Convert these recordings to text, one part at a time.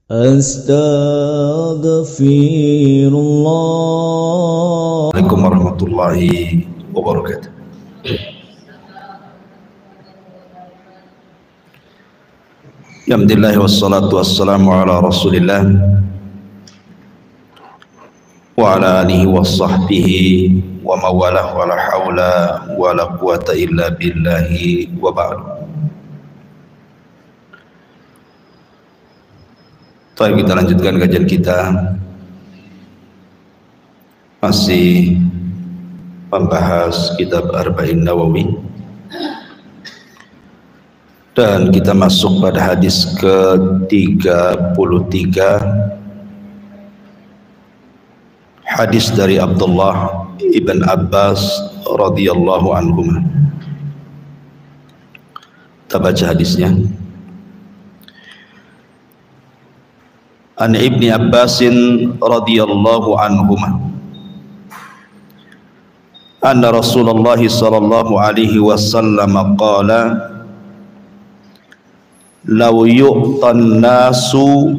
Astaghfirullah. Assalamualaikum warahmatullahi wabarakatuh. Alhamdulillah wassalatu wassalamu ala Rasulillah wa ala alihi wa sahbihi wa mawalah wa la hawla wa la quwata illa billahi wa ba'du. Baik, kita lanjutkan kajian kita, masih membahas kitab Arba'in Nawawi, dan kita masuk pada hadis ke-33, hadis dari Abdullah ibn Abbas radhiyallahu anhuma. Kita baca hadisnya. An Ibni Abbasin radhiyallahu anhuma anna Rasulullah sallallahu alaihi wasallam qala law yu'tan nasu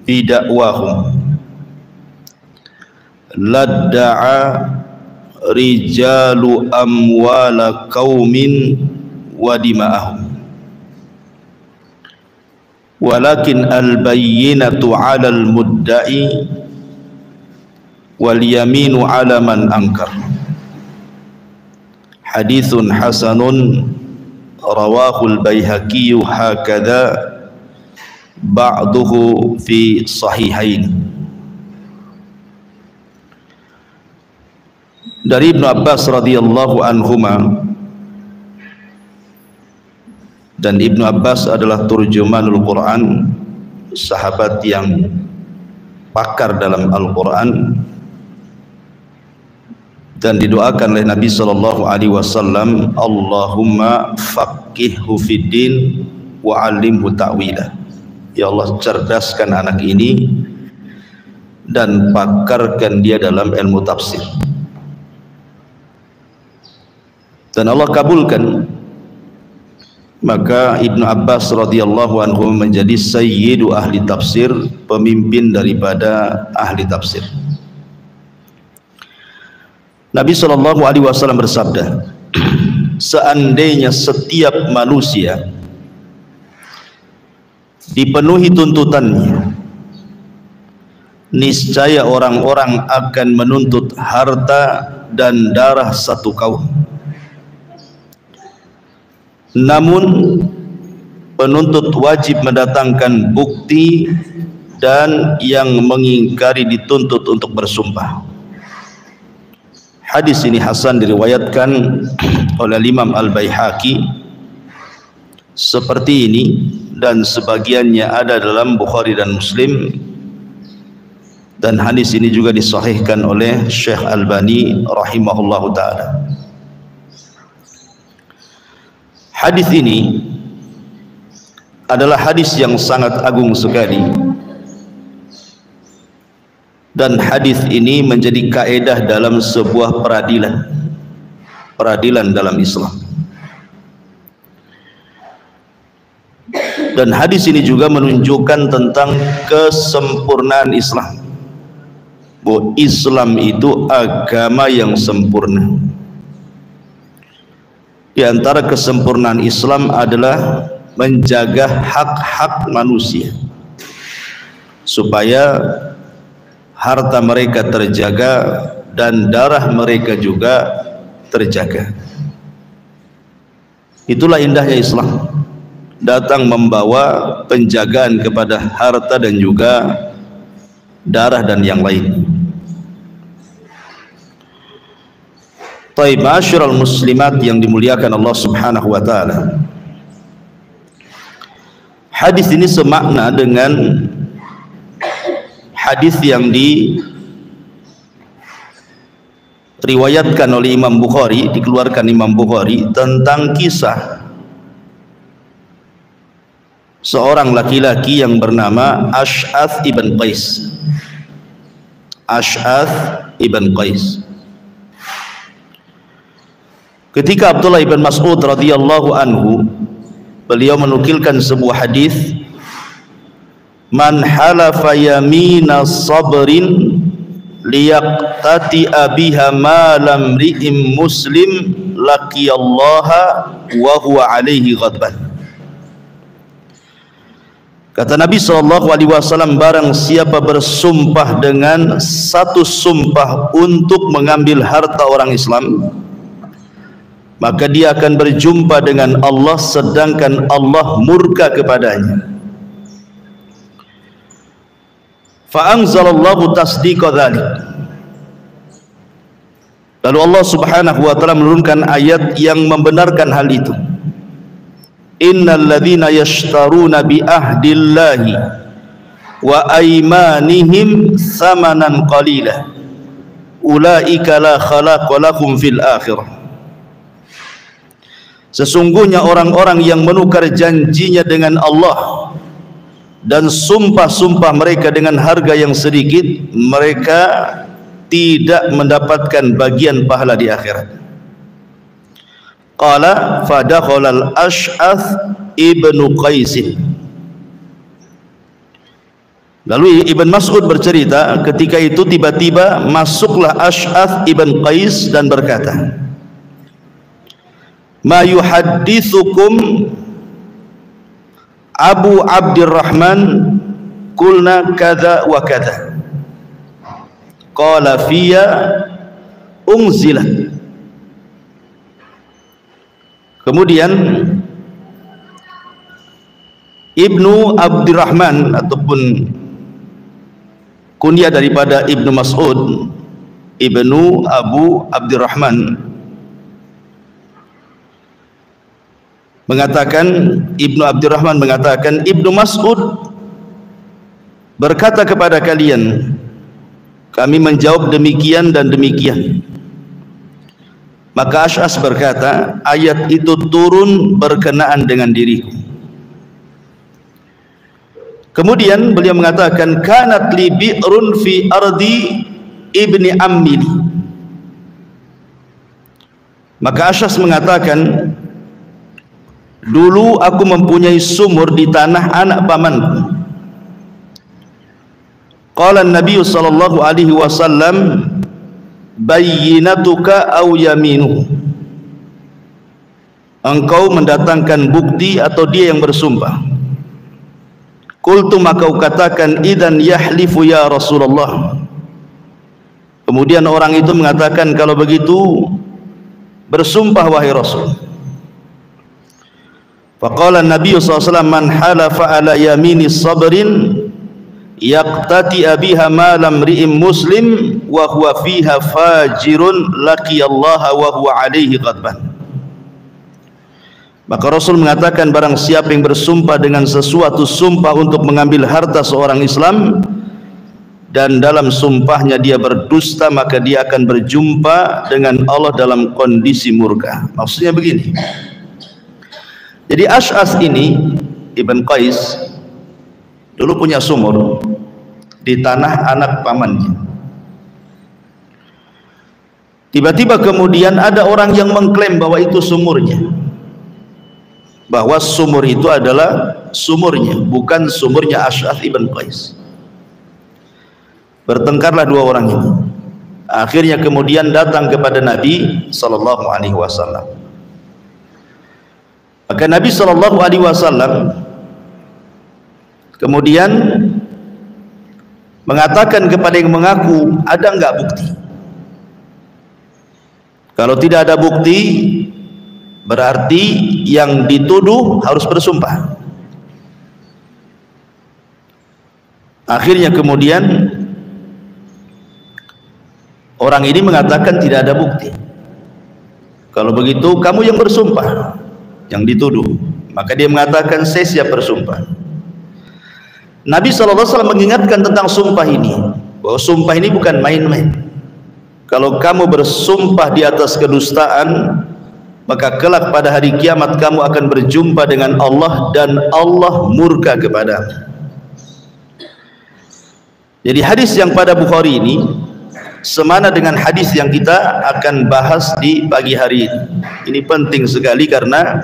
bidakwahum ladda'a rijalu amwala qaumin wa dima'ahum walakin al-bayyinatu 'alal mudda'i wal yaminu 'ala man ankar. Haditsun hasanun rawahu al-Baihaqi hakadha ba'duhu fi sahihain. Dari Ibnu Abbas radhiyallahu anhuma, dan Ibnu Abbas adalah turjumanul Quran, sahabat yang pakar dalam Al-Quran, dan didoakan oleh Nabi sallallahu alaihi wasallam, Allahumma faqihhu fiddin wa 'allimhu ta'wila. Ya Allah, cerdaskan anak ini dan pakarkan dia dalam ilmu tafsir. Dan Allah kabulkan. Maka Ibnu Abbas radhiyallahu anhu menjadi sayyidu ahli tafsir, pemimpin daripada ahli tafsir. Nabi sallallahu alaihi wasallam bersabda, seandainya setiap manusia dipenuhi tuntutannya, niscaya orang-orang akan menuntut harta dan darah satu kaum. Namun penuntut wajib mendatangkan bukti, dan yang mengingkari dituntut untuk bersumpah. Hadis ini hasan, diriwayatkan oleh Imam Al-Baihaqi seperti ini, dan sebagiannya ada dalam Bukhari dan Muslim, dan hadis ini juga disahihkan oleh Syekh Albani rahimahullahu ta'ala. Hadis ini adalah hadis yang sangat agung sekali, dan hadis ini menjadi kaedah dalam sebuah peradilan dalam Islam. Dan hadis ini juga menunjukkan tentang kesempurnaan Islam, bahwa Islam itu agama yang sempurna. Di antara kesempurnaan Islam adalah menjaga hak-hak manusia, supaya harta mereka terjaga dan darah mereka juga terjaga. Itulah indahnya Islam, datang membawa penjagaan kepada harta dan juga darah dan yang lain. Taib, ma'asyiral muslimat yang dimuliakan Allah subhanahu wa ta'ala, hadis ini semakna dengan hadis yang diriwayatkan oleh Imam Bukhari, dikeluarkan Imam Bukhari, tentang kisah seorang laki-laki yang bernama Ash'ath ibn Qais. Ash'ath ibn Qais. Ketika Abdullah ibn Mas'ud radhiyallahu anhu, beliau menukilkan sebuah hadis man halafa yamina sabrin liyaqtati biha ma lam ri'im muslim laqiyallaha wa huwa alaihi ghadban. Kata Nabi SAW, barang siapa bersumpah dengan satu sumpah untuk mengambil harta orang Islam, maka dia akan berjumpa dengan Allah sedangkan Allah murka kepadanya. Fa'anzalallahu tasdiqa dzalik. Lalu Allah Subhanahu wa taala menurunkan ayat yang membenarkan hal itu. Innal ladzina yashtaruna bi ahdillahi wa aymanihim thamanan qalila ulaika la khalaqa lahum fil akhirah. Sesungguhnya orang-orang yang menukar janjinya dengan Allah dan sumpah-sumpah mereka dengan harga yang sedikit, mereka tidak mendapatkan bagian pahala di akhirat. Qala fadakhalal Ash'ath ibnu Qais. Lalu Ibn Mas'ud bercerita, ketika itu tiba-tiba masuklah Ash'ath ibn Qais dan berkata, ma yuhaddithukum Abu Abdurrahman kulna kada wa kada. Qala fiya unzilat. Kemudian Ibnu Abdurrahman ataupun kunyah daripada Ibnu Mas'ud, Ibnu Abu Abdurrahman, mengatakan, Ibnu Abdurrahman mengatakan, Ibnu Mas'ud berkata kepada kalian, kami menjawab demikian dan demikian. Maka Ash'as berkata, ayat itu turun berkenaan dengan diriku. Kemudian beliau mengatakan, kanat li bi'run fi ardi ibni ammili. Maka Ash'as mengatakan, dulu aku mempunyai sumur di tanah anak pamanku. Qala Nabi sallallahu alaihi wasallam, bayyinatuka aw yaminuhu. Engkau mendatangkan bukti atau dia yang bersumpah. Qultu, maka kau katakan, idzan yahlifu ya Rasulullah. Kemudian orang itu mengatakan, kalau begitu bersumpah wahai Rasul. Faqala Nabi SAW, man halafa ala yamini sabrin yaqtati biha ma lam ri'im muslim wa huwa fiha fajirun laqiyallaha wa huwa alaihi ghadban. Maka Rasul mengatakan, barang siapa yang bersumpah dengan sesuatu sumpah untuk mengambil harta seorang Islam dan dalam sumpahnya dia berdusta, maka dia akan berjumpa dengan Allah dalam kondisi murka. Maksudnya begini, jadi Ash'as ini Ibn Qais dulu punya sumur di tanah anak pamannya. Tiba-tiba kemudian ada orang yang mengklaim bahwa itu sumurnya, bahwa sumur itu adalah sumurnya, bukan sumurnya Ash'as Ibn Qais. Bertengkarlah dua orang ini. Akhirnya kemudian datang kepada Nabi sallallahu alaihi wasallam. Maka Nabi sallallahu alaihi wasallam kemudian mengatakan kepada yang mengaku, ada enggak bukti? Kalau tidak ada bukti, berarti yang dituduh harus bersumpah. Akhirnya kemudian orang ini mengatakan tidak ada bukti. Kalau begitu kamu yang bersumpah, yang dituduh. Maka dia mengatakan, saya siap bersumpah. Nabi SAW mengingatkan tentang sumpah ini, bahwa sumpah ini bukan main-main. Kalau kamu bersumpah di atas kedustaan, maka kelak pada hari kiamat kamu akan berjumpa dengan Allah dan Allah murka kepadamu. Jadi hadis yang pada Bukhari ini semana dengan hadis yang kita akan bahas di pagi hari ini. Ini penting sekali karena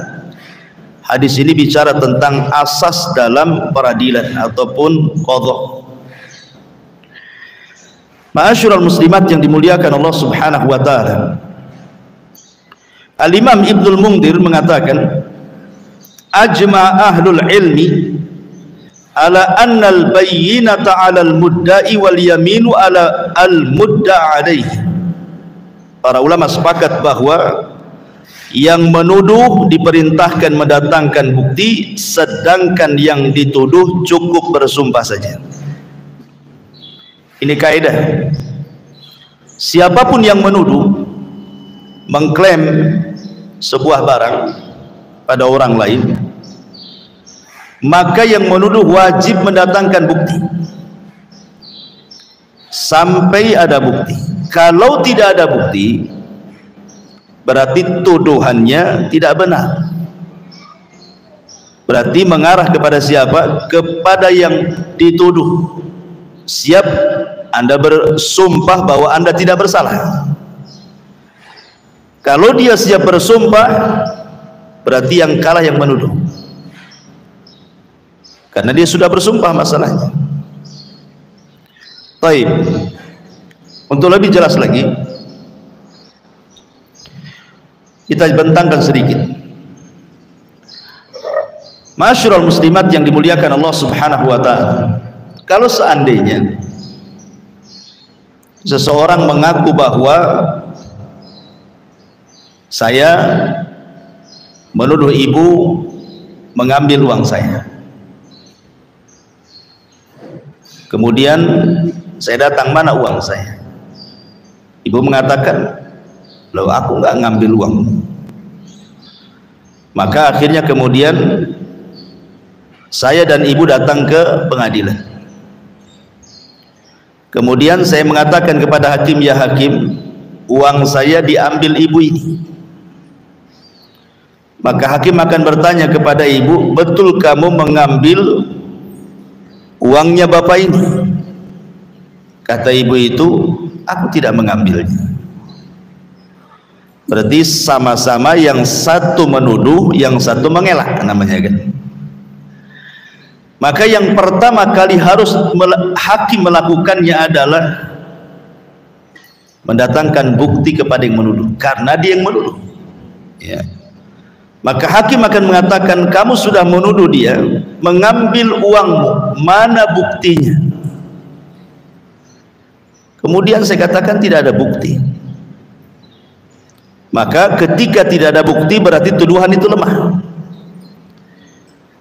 Hadis ini bicara tentang asas dalam peradilan ataupun qadha. Ma'asyiral muslimat yang dimuliakan Allah Subhanahu wa taala. Al-Imam Ibnul Mundhir mengatakan, ajma ahlul ilmi ala anna al-bayyinata 'ala al-mudda'i wal yaminu 'ala al-mudda'a 'alaihi. Para ulama sepakat bahwa yang menuduh diperintahkan mendatangkan bukti, sedangkan yang dituduh cukup bersumpah saja. Ini kaidah. Siapapun yang menuduh, mengklaim sebuah barang pada orang lain, maka yang menuduh wajib mendatangkan bukti sampai ada bukti. Kalau tidak ada bukti, berarti tuduhannya tidak benar. Berarti mengarah kepada siapa? Kepada yang dituduh. Siap Anda bersumpah bahwa Anda tidak bersalah. Kalau dia siap bersumpah, berarti yang kalah yang menuduh, karena dia sudah bersumpah masalahnya. Baik, untuk lebih jelas lagi kita bentangkan sedikit. Ma'asyiral muslimat yang dimuliakan Allah Subhanahu wa taala, kalau seandainya seseorang mengaku bahwa saya menuduh ibu mengambil uang saya, kemudian saya datang, mana uang saya? Ibu mengatakan, loh aku nggak ngambil uang. Maka akhirnya kemudian saya dan ibu datang ke pengadilan. Kemudian saya mengatakan kepada hakim, ya hakim, uang saya diambil ibu ini. Maka hakim akan bertanya kepada ibu, betul kamu mengambil uangnya bapak ini? Kata ibu itu, aku tidak mengambilnya. Berarti sama-sama yang satu menuduh, yang satu mengelak, namanya kan. Maka yang pertama kali harus hakim melakukannya adalah mendatangkan bukti kepada yang menuduh, karena dia yang menuduh, ya. Maka hakim akan mengatakan, kamu sudah menuduh dia mengambil uangmu, mana buktinya? Kemudian saya katakan tidak ada bukti. Maka ketika tidak ada bukti, berarti tuduhan itu lemah.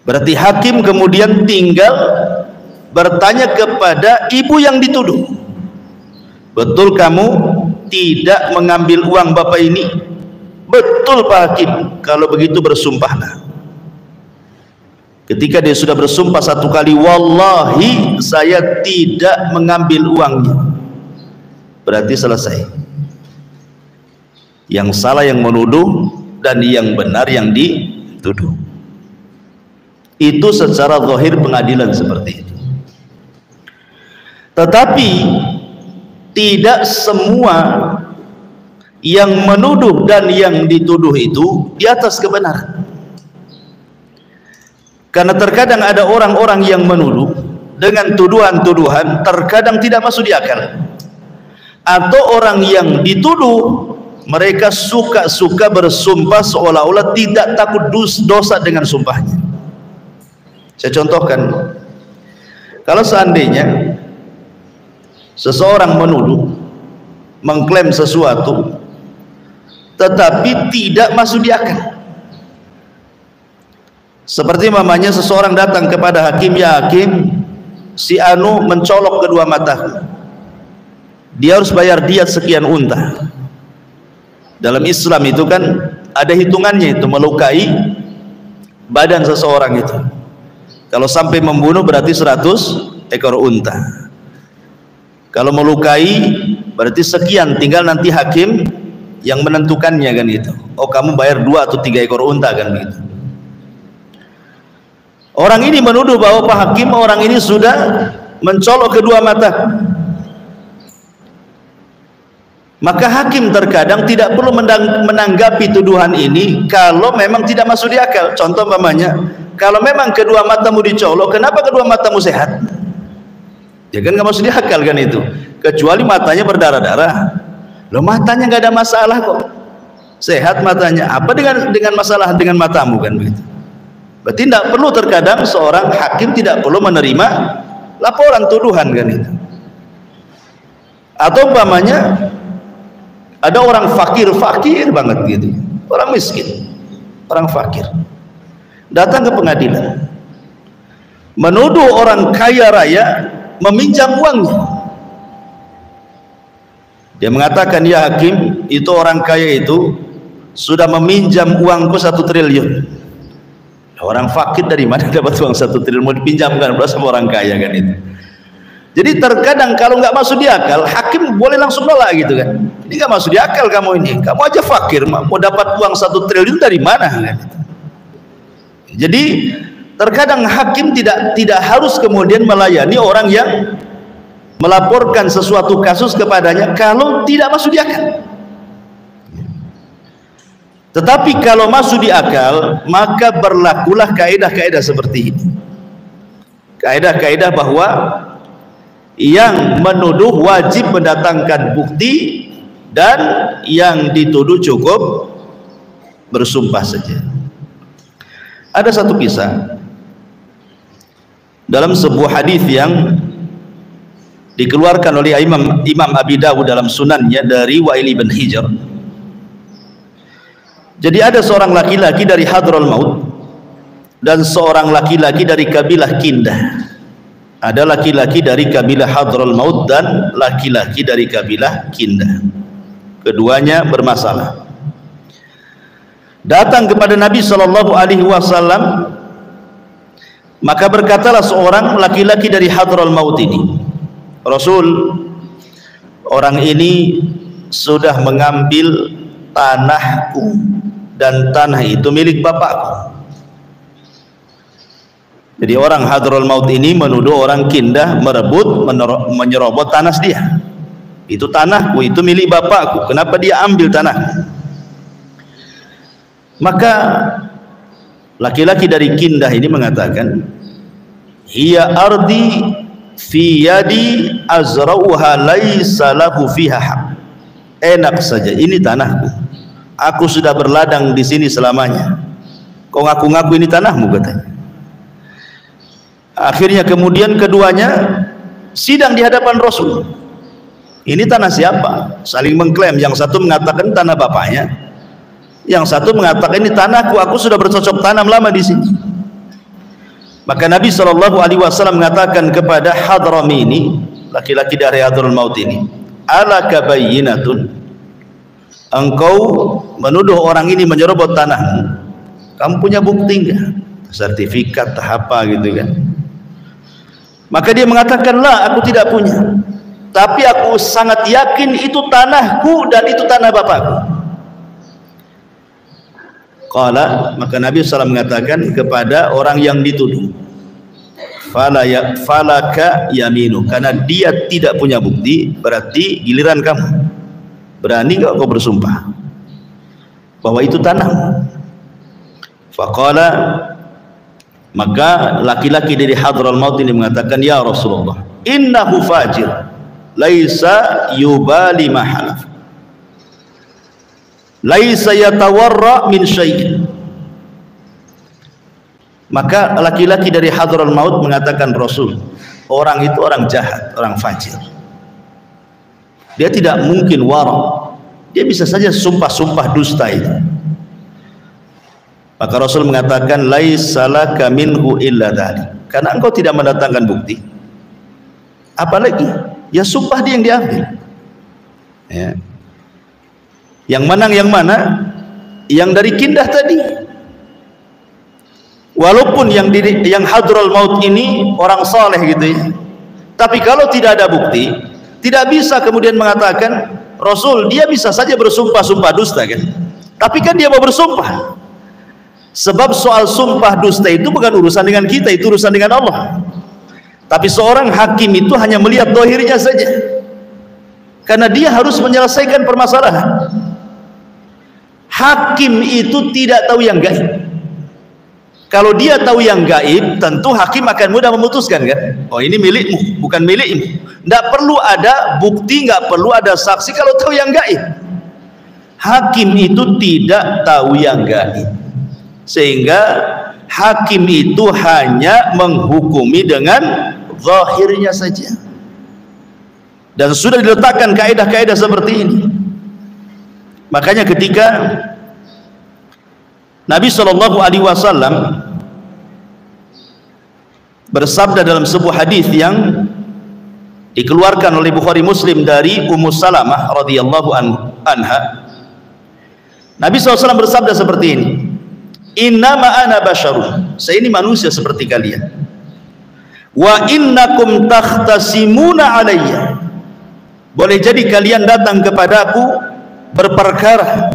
Berarti hakim kemudian tinggal bertanya kepada ibu yang dituduh, betul kamu tidak mengambil uang bapak ini? Betul Pak Hakim. Kalau begitu bersumpahlah. Ketika dia sudah bersumpah satu kali, wallahi saya tidak mengambil uangnya, berarti selesai. Yang salah yang menuduh dan yang benar yang dituduh. Itu secara zahir pengadilan seperti itu. Tetapi tidak semua yang menuduh dan yang dituduh itu di atas kebenaran. Karena terkadang ada orang-orang yang menuduh dengan tuduhan-tuduhan terkadang tidak masuk di akal. Atau orang yang dituduh, mereka suka-suka bersumpah seolah-olah tidak takut dosa dengan sumpahnya. Saya contohkan, kalau seandainya seseorang menuduh, mengklaim sesuatu, tetapi tidak masuk di akal. Seperti mamanya seseorang datang kepada hakim, ya hakim, si anu mencolok kedua mataku, dia harus bayar diat sekian unta. Dalam Islam itu kan ada hitungannya, itu melukai badan seseorang itu. Kalau sampai membunuh berarti 100 ekor unta. Kalau melukai berarti sekian, tinggal nanti hakim yang menentukannya kan itu. Oh kamu bayar 2 atau 3 ekor unta kan begitu. Orang ini menuduh bahwa Pak Hakim, orang ini sudah mencolok kedua mata. Maka hakim terkadang tidak perlu menanggapi tuduhan ini kalau memang tidak masuk di akal. Contoh umpamanya, kalau memang kedua matamu dicolok, kenapa kedua matamu sehat? Ya kan nggak masuk di akal kan itu. Kecuali matanya berdarah-darah. Loh, matanya nggak ada masalah kok, sehat matanya. Apa dengan masalah dengan matamu kan begitu? Berarti tidak perlu, terkadang seorang hakim tidak perlu menerima laporan tuduhan kan itu. Atau umpamanya ada orang fakir banget gitu, orang miskin, orang fakir, datang ke pengadilan menuduh orang kaya raya meminjam uangnya. Dia mengatakan, ya hakim, itu orang kaya itu sudah meminjam uangku 1 triliun. Orang fakir dari mana dapat uang 1 triliun mau dipinjamkan sama orang kaya kan itu. Jadi terkadang kalau nggak masuk di akal, hakim boleh langsung nolak gitu kan. Ini nggak masuk di akal kamu ini. Kamu aja fakir, mau dapat uang 1 triliun dari mana kan? Jadi terkadang hakim tidak harus kemudian melayani orang yang melaporkan sesuatu kasus kepadanya kalau tidak masuk di akal. Tetapi kalau masuk di akal, maka berlakulah kaidah-kaidah seperti ini. Kaidah-kaidah bahwa yang menuduh wajib mendatangkan bukti dan yang dituduh cukup bersumpah saja. Ada satu kisah dalam sebuah hadis yang dikeluarkan oleh Imam Abi Dawud dalam sunannya dari Wa'il bin Hijr. Jadi ada seorang laki-laki dari Hadramaut dan seorang laki-laki dari kabilah Kindah. Ada laki-laki dari kabilah Hadramaut dan laki-laki dari kabilah Kindah. Keduanya bermasalah. Datang kepada Nabi SAW, maka berkatalah seorang laki-laki dari Hadramaut ini, Rasul, orang ini sudah mengambil tanahku dan tanah itu milik bapakku. Jadi orang Hadramaut ini menuduh orang Kindah menyerobot tanah dia. Itu tanahku, itu milik bapakku, kenapa dia ambil tanah? Maka laki-laki dari Kindah ini mengatakan, hiya ardi fi yadi azra'uha laisa lahu fiha haq. Enak saja, ini tanahku, aku sudah berladang di sini selamanya, kau ngaku-ngaku ini tanahmu, katanya. Akhirnya kemudian keduanya sidang di hadapan Rasul. Ini tanah siapa? Saling mengklaim. Yang satu mengatakan tanah bapaknya, yang satu mengatakan ini tanahku, aku sudah bercocok tanam lama di sini. Maka Nabi SAW mengatakan kepada Hadrami ini, laki-laki dari Hadramaut ini, alaka bayyinatun, engkau menuduh orang ini menyerobot tanahmu, kamu punya bukti enggak? Sertifikat apa gitu kan? Maka dia mengatakan, lah, aku tidak punya, tapi aku sangat yakin itu tanahku dan itu tanah bapakku. Qala, maka Nabi SAW mengatakan kepada orang yang dituduh, falaka yaminu, karena dia tidak punya bukti, berarti giliran kamu. Berani enggak kau bersumpah bahwa itu tanahmu? Faqala, maka laki-laki dari Hadramaut ini mengatakan, ya Rasulullah, innahu fajir laisa yubali ma halaf, laisa yatawarra min syai'in. Maka laki-laki dari Hadramaut mengatakan, Rasul, orang itu orang jahat, orang fajir, dia tidak mungkin wara, dia bisa saja sumpah-sumpah dusta itu. Maka Rasul mengatakan, laisa laka minhu illa dzalik, karena engkau tidak mendatangkan bukti, apalagi ya sumpah dia yang diambil. Ya. Yang menang yang mana? Yang dari Kindah tadi. Walaupun yang Hadramaut ini orang saleh gitu ya, tapi kalau tidak ada bukti, tidak bisa kemudian mengatakan, Rasul, dia bisa saja bersumpah-sumpah dusta kan, tapi kan dia mau bersumpah. Sebab soal sumpah dusta itu bukan urusan dengan kita, itu urusan dengan Allah. Tapi seorang hakim itu hanya melihat dohirnya saja. karena dia harus menyelesaikan permasalahan. Hakim itu tidak tahu yang gaib. Kalau dia tahu yang gaib, tentu hakim akan mudah memutuskan, kan? Oh, ini milikmu, bukan milikmu. Tidak perlu ada bukti, nggak perlu ada saksi kalau tahu yang gaib. Hakim itu tidak tahu yang gaib, sehingga hakim itu hanya menghukumi dengan zahirnya saja. Dan sudah diletakkan kaidah-kaidah seperti ini. Makanya ketika Nabi SAW bersabda dalam sebuah hadis yang dikeluarkan oleh Bukhari Muslim dari Ummu Salamah radhiyallahu anha, Nabi SAW bersabda seperti ini, innama ana basyarun, saya ini manusia seperti kalian, wa innakum takhtasimuna alayya, boleh jadi kalian datang kepadaku berperkara,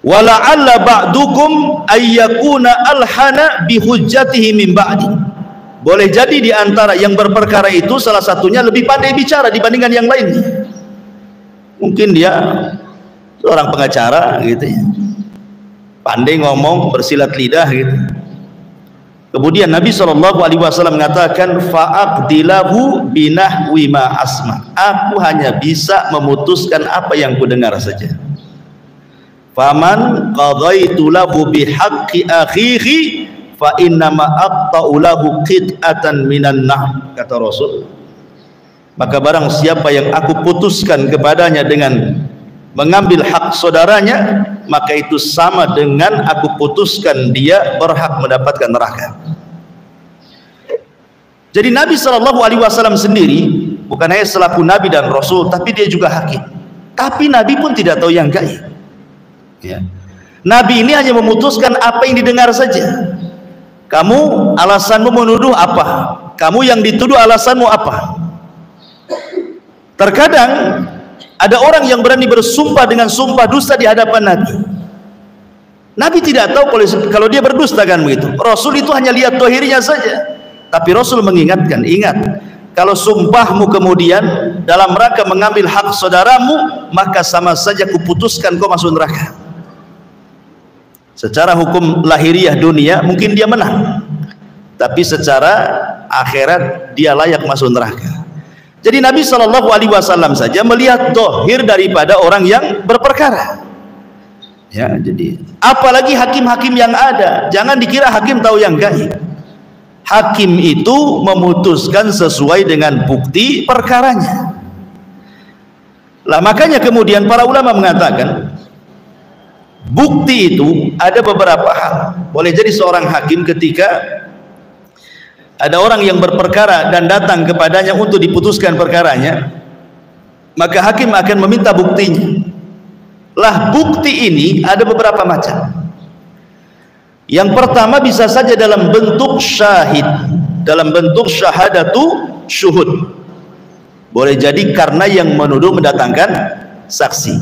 wala'alla ba'dukum ayyakuna alhana bihujjatihi min ba'di, boleh jadi di antara yang berperkara itu salah satunya lebih pandai bicara dibandingkan yang lainnya. Mungkin dia seorang pengacara gitu ya, pandai ngomong, bersilat lidah gitu. Kemudian Nabi SAW mengatakan, fa'aqdilahu binahwi ma asma, aku hanya bisa memutuskan apa yang ku dengar saja. Faman qadaitu lahu bihaqqi akhihi fa innama aqta'u lahu qit'atan minan nar, kata Rasul. Maka barang siapa yang aku putuskan kepadanya dengan mengambil hak saudaranya, maka itu sama dengan aku putuskan dia berhak mendapatkan neraka. Jadi Nabi SAW sendiri bukan hanya selaku Nabi dan Rasul, tapi dia juga hakim. Tapi Nabi pun tidak tahu yang gaib ya. Nabi ini hanya memutuskan apa yang didengar saja. Kamu alasanmu menuduh apa? Kamu yang dituduh alasanmu apa? Terkadang ada orang yang berani bersumpah dengan sumpah dusta di hadapan Nabi. Nabi tidak tahu kalau dia berdusta, kan begitu. Rasul itu hanya lihat zahirnya saja. Tapi Rasul mengingatkan, ingat, kalau sumpahmu kemudian dalam rangka mengambil hak saudaramu, maka sama saja kuputuskan kau masuk neraka. Secara hukum lahiriah dunia mungkin dia menang, tapi secara akhirat dia layak masuk neraka. Jadi Nabi SAW saja melihat zahir daripada orang yang berperkara. Ya, jadi apalagi hakim-hakim yang ada, jangan dikira hakim tahu yang gaib. Hakim itu memutuskan sesuai dengan bukti perkaranya. Lah makanya kemudian para ulama mengatakan bukti itu ada beberapa hal. Boleh jadi seorang hakim ketika ada orang yang berperkara dan datang kepadanya untuk diputuskan perkaranya, maka hakim akan meminta buktinya. Lah bukti ini ada beberapa macam. Yang pertama bisa saja dalam bentuk syahid, dalam bentuk syahadatu syuhud. Boleh jadi karena yang menuduh mendatangkan saksi.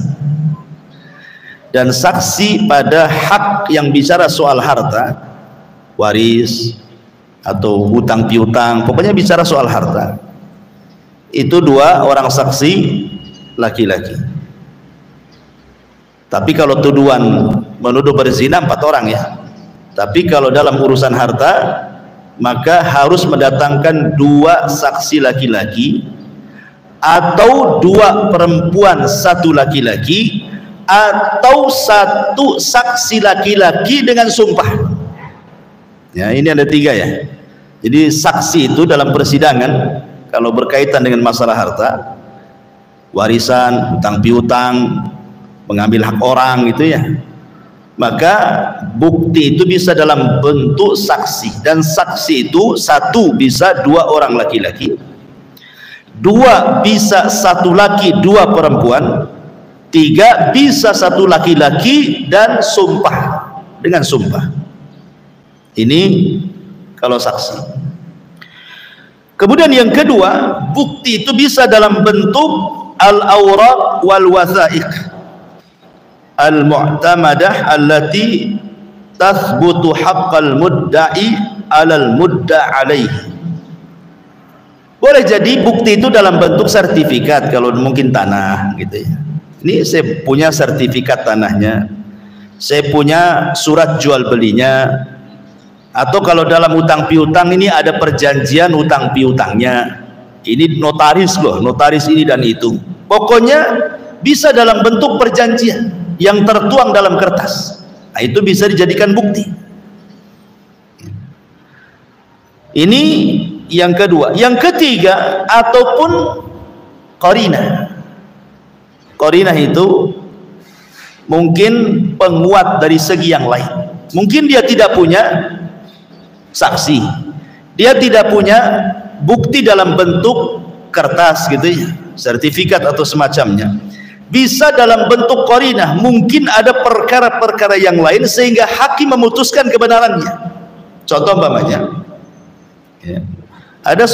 Dan saksi pada hak yang bicara soal harta, waris atau hutang piutang, pokoknya bicara soal harta. Itu dua orang saksi laki-laki. Tapi kalau tuduhan menuduh berzina 4 orang ya. Tapi kalau dalam urusan harta, maka harus mendatangkan 2 saksi laki-laki atau 2 perempuan 1 laki-laki atau 1 saksi laki-laki dengan sumpah. Ya, ini ada 3 ya. Jadi saksi itu dalam persidangan kalau berkaitan dengan masalah harta, warisan, hutang piutang, mengambil hak orang gitu ya, maka bukti itu bisa dalam bentuk saksi, dan saksi itu 1 bisa 2 orang laki-laki, 2 bisa 1 laki 2 perempuan, 3 bisa 1 laki-laki dan sumpah, dengan sumpah. Ini kalau saksi. Kemudian yang kedua, bukti itu bisa dalam bentuk al-awraq wal wathaiq al-mu'tamadah allati tathbutu haqqal mudda'i alal mudda' alaihi. Boleh jadi bukti itu dalam bentuk sertifikat, kalau mungkin tanah gitu ya. Ini saya punya sertifikat tanahnya, saya punya surat jual belinya, atau kalau dalam utang piutang ini ada perjanjian utang piutangnya. Ini notaris loh, notaris ini dan itu. Pokoknya bisa dalam bentuk perjanjian yang tertuang dalam kertas. Nah, itu bisa dijadikan bukti. Ini yang kedua. Yang ketiga, ataupun qarinah. Qarinah itu mungkin penguat dari segi yang lain. Mungkin dia tidak punya saksi, dia tidak punya bukti dalam bentuk kertas gitu ya, sertifikat atau semacamnya. Bisa dalam bentuk qarinah, mungkin ada perkara-perkara yang lain sehingga hakim memutuskan kebenarannya. Contoh umpamanya, ya, ada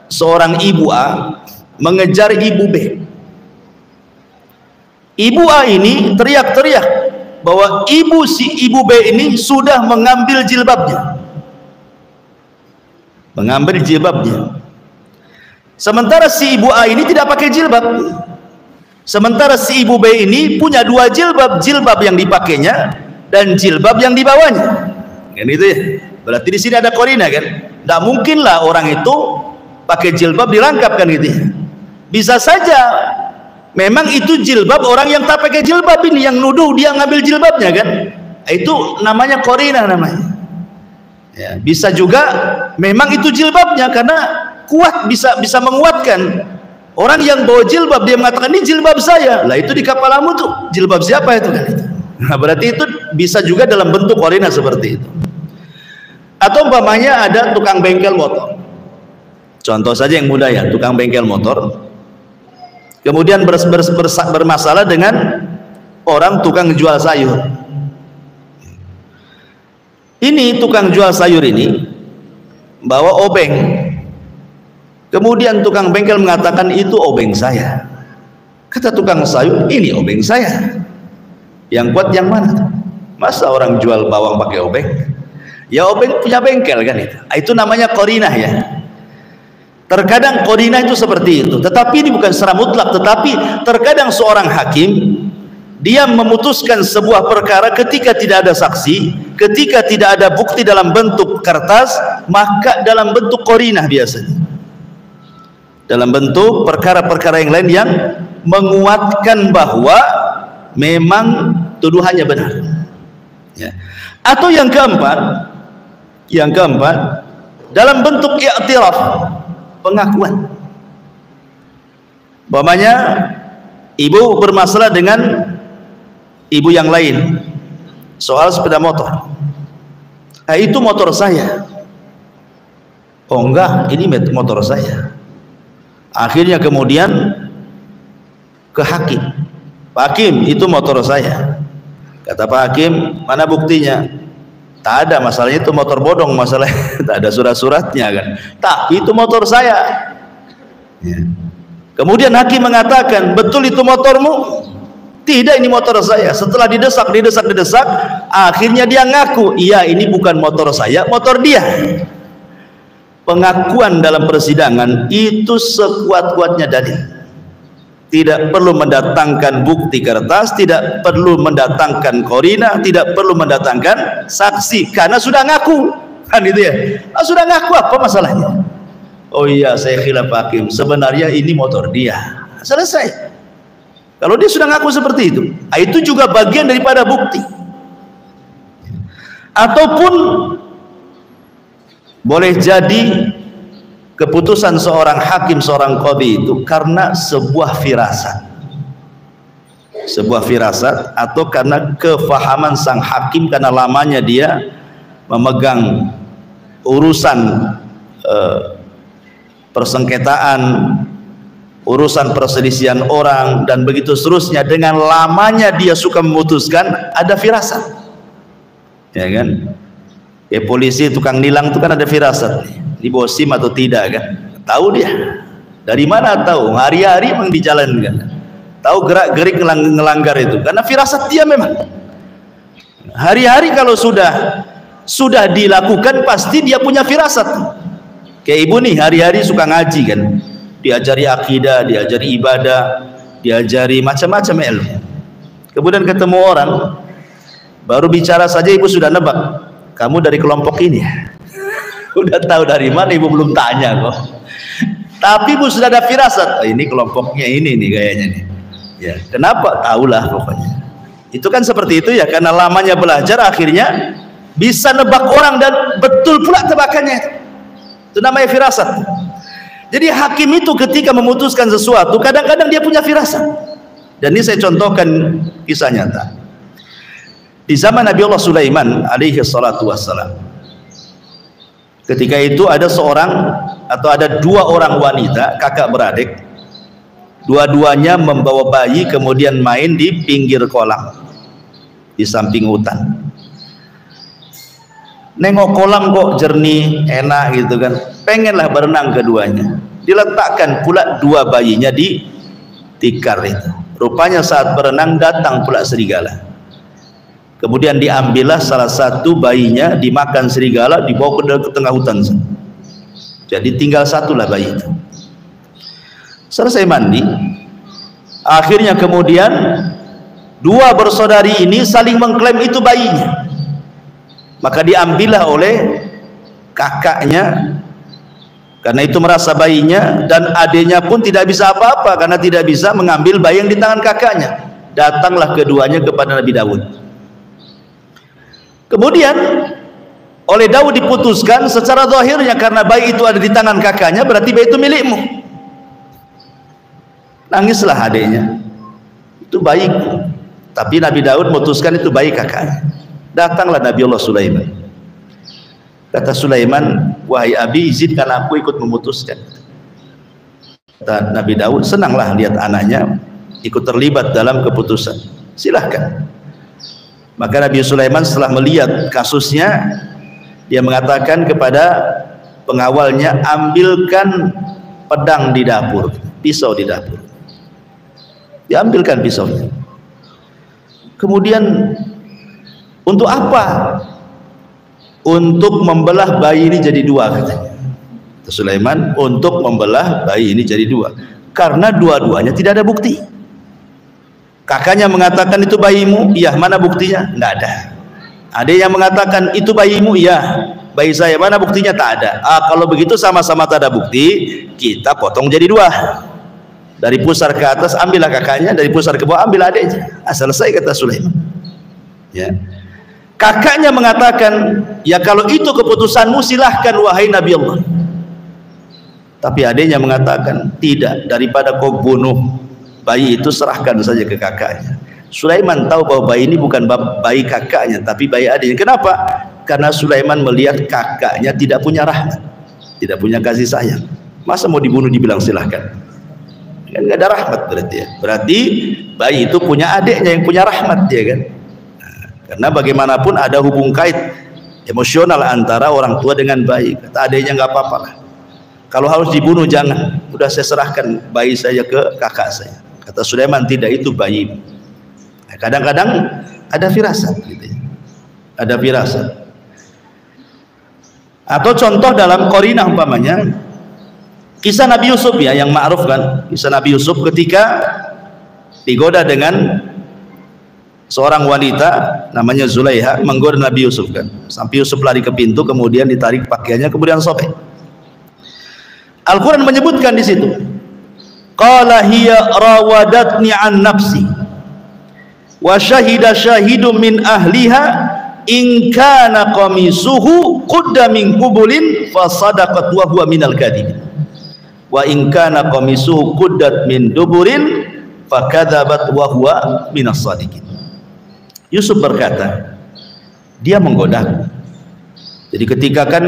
seorang ibu A mengejar ibu B. Ibu A ini teriak-teriak bahwa ibu B ini sudah mengambil jilbabnya. Sementara si ibu A ini tidak pakai jilbab. Sementara si ibu B ini punya dua jilbab, jilbab yang dipakainya dan jilbab yang dibawanya. Kan itu ya. Berarti di sini ada qarinah kan? Tidak mungkinlah orang itu pakai jilbab dirangkap kan gitu ya. Bisa saja memang itu jilbab orang yang tak pakai jilbab ini yang nuduh dia ngambil jilbabnya kan. Itu namanya qarinah namanya. Ya, bisa juga memang itu jilbabnya karena kuat, bisa menguatkan. Orang yang bawa jilbab dia mengatakan ini jilbab saya. Lah itu di kepalamu tuh jilbab siapa itu kan itu. Nah, berarti itu bisa juga dalam bentuk qarinah seperti itu. Atau umpamanya ada tukang bengkel motor. Contoh saja yang mudah ya, tukang bengkel motor. Kemudian bermasalah dengan orang tukang jual sayur. Ini tukang jual sayur ini bawa obeng. Kemudian tukang bengkel mengatakan itu obeng saya. Kata tukang sayur, ini obeng saya. Yang kuat yang mana? Masa orang jual bawang pakai obeng? Ya obeng punya bengkel kan itu. Itu namanya qarinah ya. Terkadang qarinah itu seperti itu. Tetapi ini bukan secara mutlak. Tetapi terkadang seorang hakim dia memutuskan sebuah perkara ketika tidak ada saksi, ketika tidak ada bukti dalam bentuk kertas, maka dalam bentuk qarinah biasanya. Dalam bentuk perkara-perkara yang lain yang menguatkan bahwa memang tuduhannya benar. Ya. Atau yang keempat, dalam bentuk i'tiraf, pengakuan. Umpamanya ibu bermasalah dengan ibu yang lain soal sepeda motor. Itu motor saya. Oh enggak, ini motor saya. Akhirnya kemudian ke hakim. Pak Hakim, itu motor saya. Kata Pak Hakim, mana buktinya? Tak ada, masalahnya itu motor bodong, masalahnya tak ada surat-suratnya kan. Tapi itu motor saya. Ya. Kemudian hakim mengatakan, betul itu motormu? Tidak, ini motor saya. Setelah didesak, akhirnya dia ngaku, iya ini bukan motor saya, motor dia. Pengakuan dalam persidangan itu sekuat-kuatnya dalil. Tidak perlu mendatangkan bukti kertas, tidak perlu mendatangkan qarinah, tidak perlu mendatangkan saksi, karena sudah ngaku kan itu ya. Sudah ngaku, apa masalahnya? Oh iya, saya khilaf hakim, sebenarnya ini motor dia. Selesai. Kalau dia sudah ngaku seperti itu juga bagian daripada bukti. Ataupun boleh jadi keputusan seorang hakim, seorang qadhi itu karena sebuah firasat atau karena kefahaman sang hakim, karena lamanya dia memegang urusan persengketaan, urusan perselisihan orang dan begitu seterusnya. Dengan lamanya dia suka memutuskan, ada firasat ya kan. Ya, polisi tukang nilang itu kan ada firasat, ini bawa SIM atau tidak kan, tahu dia. Dari mana tahu? Hari-hari memang dijalankan, tahu gerak-gerik ngelanggar itu karena firasat dia memang. Hari-hari kalau sudah sudah dilakukan pasti dia punya firasat. Kayak ibu nih hari-hari suka ngaji kan, diajari akidah, diajari ibadah, diajari macam-macam ilmu. Kemudian ketemu orang, baru bicara saja ibu sudah nebak, kamu dari kelompok ini. Udah tahu dari mana, ibu belum tanya kok. Tapi ibu sudah ada firasat, oh, ini kelompoknya ini nih kayaknya nih. Ya, kenapa? Tahulah pokoknya. Itu kan seperti itu ya, karena lamanya belajar akhirnya bisa nebak orang dan betul pula tebakannya. Itu namanya firasat. Jadi hakim itu ketika memutuskan sesuatu kadang-kadang dia punya firasat. Dan ini saya contohkan kisah nyata. Di zaman Nabi Allah Sulaiman alaihi salatu wassalam, ketika itu ada seorang atau ada dua orang wanita kakak beradik, dua-duanya membawa bayi kemudian main di pinggir kolam di samping hutan. Nengok kolam kok jernih, enak gitu kan, pengenlah berenang keduanya. Diletakkan pula dua bayinya di tikar itu. Rupanya saat berenang datang pula serigala. Kemudian diambillah salah satu bayinya, dimakan serigala, dibawa ke tengah hutan. Jadi tinggal satulah bayi itu. Selesai mandi, akhirnya kemudian dua bersaudari ini saling mengklaim itu bayinya. Maka diambillah oleh kakaknya, karena itu merasa bayinya, dan adiknya pun tidak bisa apa-apa karena tidak bisa mengambil bayi yang di tangan kakaknya. Datanglah keduanya kepada Nabi Daud. Kemudian oleh Daud diputuskan secara zahirnya, karena bayi itu ada di tangan kakaknya berarti bayi itu milikmu. Nangislah adiknya, itu bayiku. Tapi Nabi Daud memutuskan itu bayi kakaknya. Datanglah Nabi Allah Sulaiman. Kata Sulaiman, wahai Abi, izinkan aku ikut memutuskan. Kata Nabi Daud, senanglah lihat anaknya ikut terlibat dalam keputusan. Silahkan. Maka Nabi Sulaiman setelah melihat kasusnya, dia mengatakan kepada pengawalnya, ambilkan pedang di dapur, pisau di dapur. Diambilkan pisaunya. Kemudian, untuk apa? Untuk membelah bayi ini jadi dua, katanya Sulaiman, untuk membelah bayi ini jadi dua, karena dua-duanya tidak ada bukti. Kakaknya mengatakan itu bayimu, iya, mana buktinya? Nggak ada. Adiknya mengatakan itu bayimu, iya, bayi saya, mana buktinya? Tak ada. Kalau begitu sama-sama tak ada bukti, kita potong jadi dua. Dari pusar ke atas ambillah kakaknya, dari pusar ke bawah ambil adiknya. Selesai, kata Sulaiman. Ya. Kakaknya mengatakan, ya kalau itu keputusanmu silahkan wahai Nabi Allah. Tapi adiknya mengatakan, tidak, daripada kau bunuh bayi itu serahkan saja ke kakaknya. Sulaiman tahu bahwa bayi ini bukan bayi kakaknya tapi bayi adiknya. Kenapa? Karena Sulaiman melihat kakaknya tidak punya rahmat, tidak punya kasih sayang. Masa mau dibunuh dibilang silahkan? Kan nggak ada rahmat berarti ya. Berarti bayi itu punya adiknya yang punya rahmat, ya kan? Karena bagaimanapun ada hubung kait emosional antara orang tua dengan bayi. Kata adiknya, nggak apa-apa lah, kalau harus dibunuh jangan, udah saya serahkan bayi saya ke kakak saya. Kata Sulaiman, tidak, itu bayi. Kadang-kadang ada firasat gitu ya. Ada firasat. Atau contoh dalam Qarinah umpamanya kisah Nabi Yusuf ya, yang ma'ruf kan, kisah Nabi Yusuf ketika digoda dengan seorang wanita namanya Zulaiha, menggoda Nabi Yusuf kan, sampai Yusuf lari ke pintu, kemudian ditarik pakaiannya, kemudian sobek. Al-Quran menyebutkan di situ, qala hiya rawadatni an nafsi wa syahida syahidun min ahliha in kana qamisuhu qudda min qubulin fa sadaqat wa huwa minal kadhibin wa in kana qamisuhu quddat min duburin fa kadzabat wa huwa minas shadiqin. Yusuf berkata, dia menggoda. Jadi ketika kan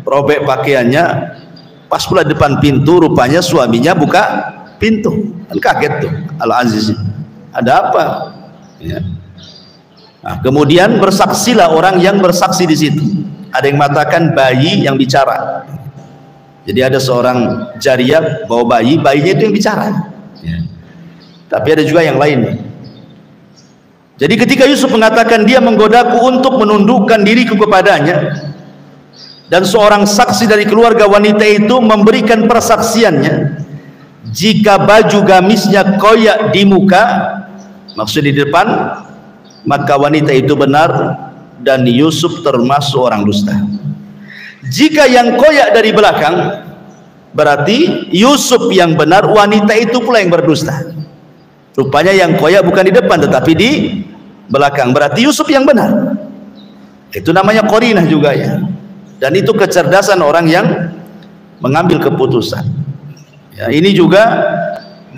robek pakaiannya, pas pula depan pintu, rupanya suaminya buka pintu. Kan kaget tuh Al-Aziz, ada apa? Ya. Nah, kemudian bersaksilah orang yang bersaksi di situ. Ada yang mengatakan bayi yang bicara. Jadi ada seorang jariyah bawa bayi, bayinya itu yang bicara. Ya. Tapi ada juga yang lain. Jadi ketika Yusuf mengatakan dia menggodaku untuk menundukkan diriku kepadanya, dan seorang saksi dari keluarga wanita itu memberikan persaksiannya, jika baju gamisnya koyak di muka, maksud di depan, maka wanita itu benar dan Yusuf termasuk orang dusta. Jika yang koyak dari belakang, berarti Yusuf yang benar, wanita itu pula yang berdusta. Rupanya yang koyak bukan di depan tetapi di belakang, berarti Yusuf yang benar. Itu namanya qarinah juga ya. Dan itu kecerdasan orang yang mengambil keputusan ya. Ini juga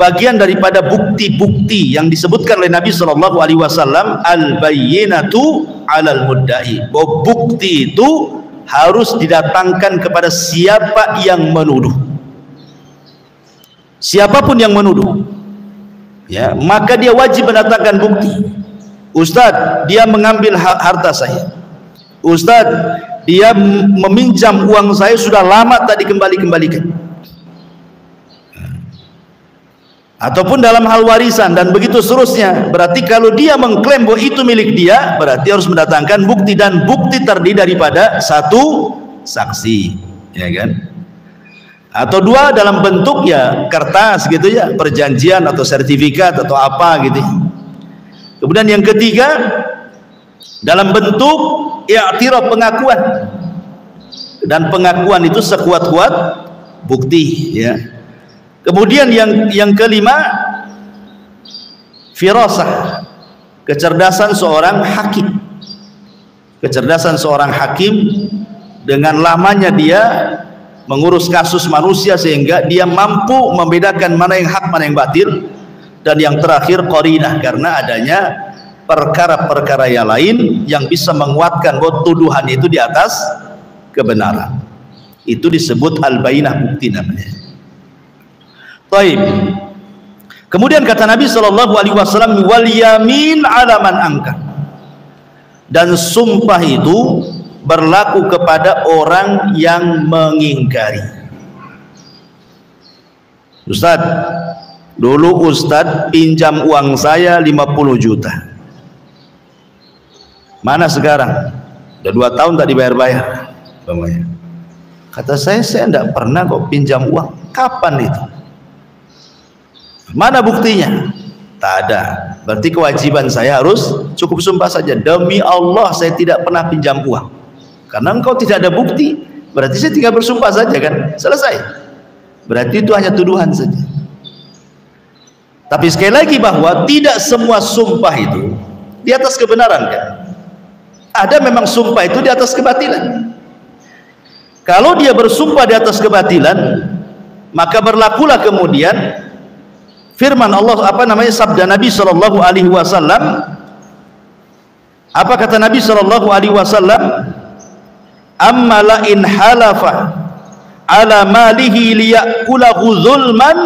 bagian daripada bukti-bukti yang disebutkan oleh Nabi SAW, al-bayyinatu 'alal mudda'i, bahwa bukti itu harus didatangkan kepada siapa yang menuduh. Siapapun yang menuduh ya, maka dia wajib mendatangkan bukti. Ustadz, dia mengambil harta saya. Ustadz, dia meminjam uang saya sudah lama tak dikembalikan. Ataupun dalam hal warisan dan begitu seterusnya. Berarti kalau dia mengklaim bahwa itu milik dia, berarti harus mendatangkan bukti, dan bukti terdiri daripada satu saksi, ya kan? Atau dua dalam bentuk ya kertas gitu ya, perjanjian atau sertifikat atau apa gitu. Kemudian yang ketiga dalam bentuk i'tiraf, pengakuan, dan pengakuan itu sekuat-kuat bukti ya. Kemudian yang kelima firasah, kecerdasan seorang hakim. Kecerdasan seorang hakim dengan lamanya dia mengurus kasus manusia sehingga dia mampu membedakan mana yang hak, mana yang batil. Dan yang terakhir qarinah, karena adanya perkara-perkara yang lain yang bisa menguatkan bahwa tuduhan itu di atas kebenaran. Itu disebut al-bayyinah, bukti namanya. Baik. Kemudian kata Nabi SAW, wal yamin 'ala man angkar. Dan sumpah itu berlaku kepada orang yang mengingkari. Ustaz, dulu Ustaz pinjam uang saya 50 juta. Mana sekarang? Udah 2 tahun tak dibayar-bayar. Kata saya tidak pernah kok pinjam uang. Kapan itu? Mana buktinya? Tak ada. Berarti kewajiban saya harus cukup sumpah saja, demi Allah saya tidak pernah pinjam uang. Karena engkau tidak ada bukti, berarti saya tinggal bersumpah saja kan, selesai. Berarti itu hanya tuduhan saja. Tapi sekali lagi bahwa tidak semua sumpah itu di atas kebenaran kan. Ada memang sumpah itu di atas kebatilan. Kalau dia bersumpah di atas kebatilan, maka berlakulah kemudian firman Allah, sabda Nabi SAW. Apa kata Nabi SAW? Amma la in halafa ala malihi liya'kulahu zulman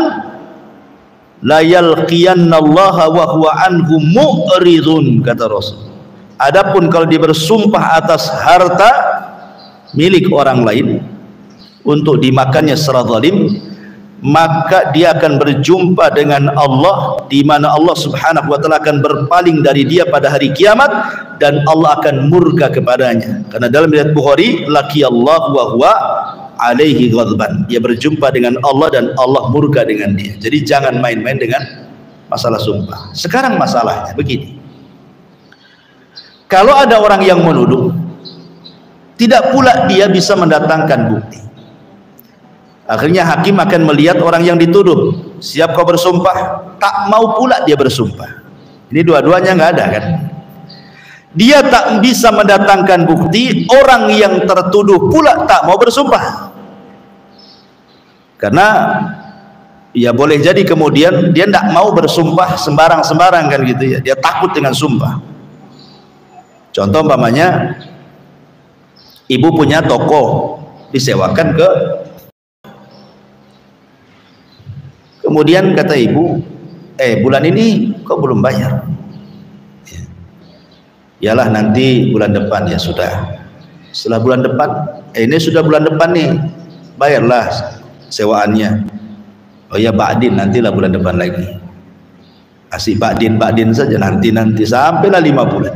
la yalqiyanna Allah wa huwa anhu mu'ridun, kata Rasul. Adapun kalau dia bersumpah atas harta milik orang lain untuk dimakannya secara zalim, maka dia akan berjumpa dengan Allah, di mana Allah Subhanahu wa taala akan berpaling dari dia pada hari kiamat dan Allah akan murka kepadanya. Karena dalam riwayat Bukhari, laqiyallahu wa huwa alaihi ghadban. Dia berjumpa dengan Allah dan Allah murka dengan dia. Jadi jangan main-main dengan masalah sumpah. Sekarang masalahnya begini. Kalau ada orang yang menuduh, tidak pula dia bisa mendatangkan bukti. Akhirnya hakim akan melihat orang yang dituduh, siap kau bersumpah, tak mau pula dia bersumpah. Ini dua-duanya nggak ada kan? Dia tak bisa mendatangkan bukti, orang yang tertuduh pula tak mau bersumpah. Karena ya boleh jadi kemudian dia tidak mau bersumpah sembarang-sembarang kan gitu ya. Dia takut dengan sumpah. Contoh umpamanya, ibu punya toko disewakan ke, kemudian kata ibu, bulan ini kok belum bayar? Yalah nanti bulan depan. Ya sudah, setelah bulan depan, ini sudah bulan depan nih, bayarlah sewaannya. Oh ya ba'din, nantilah bulan depan lagi. kasih bakdin saja, nanti sampailah 5 bulan.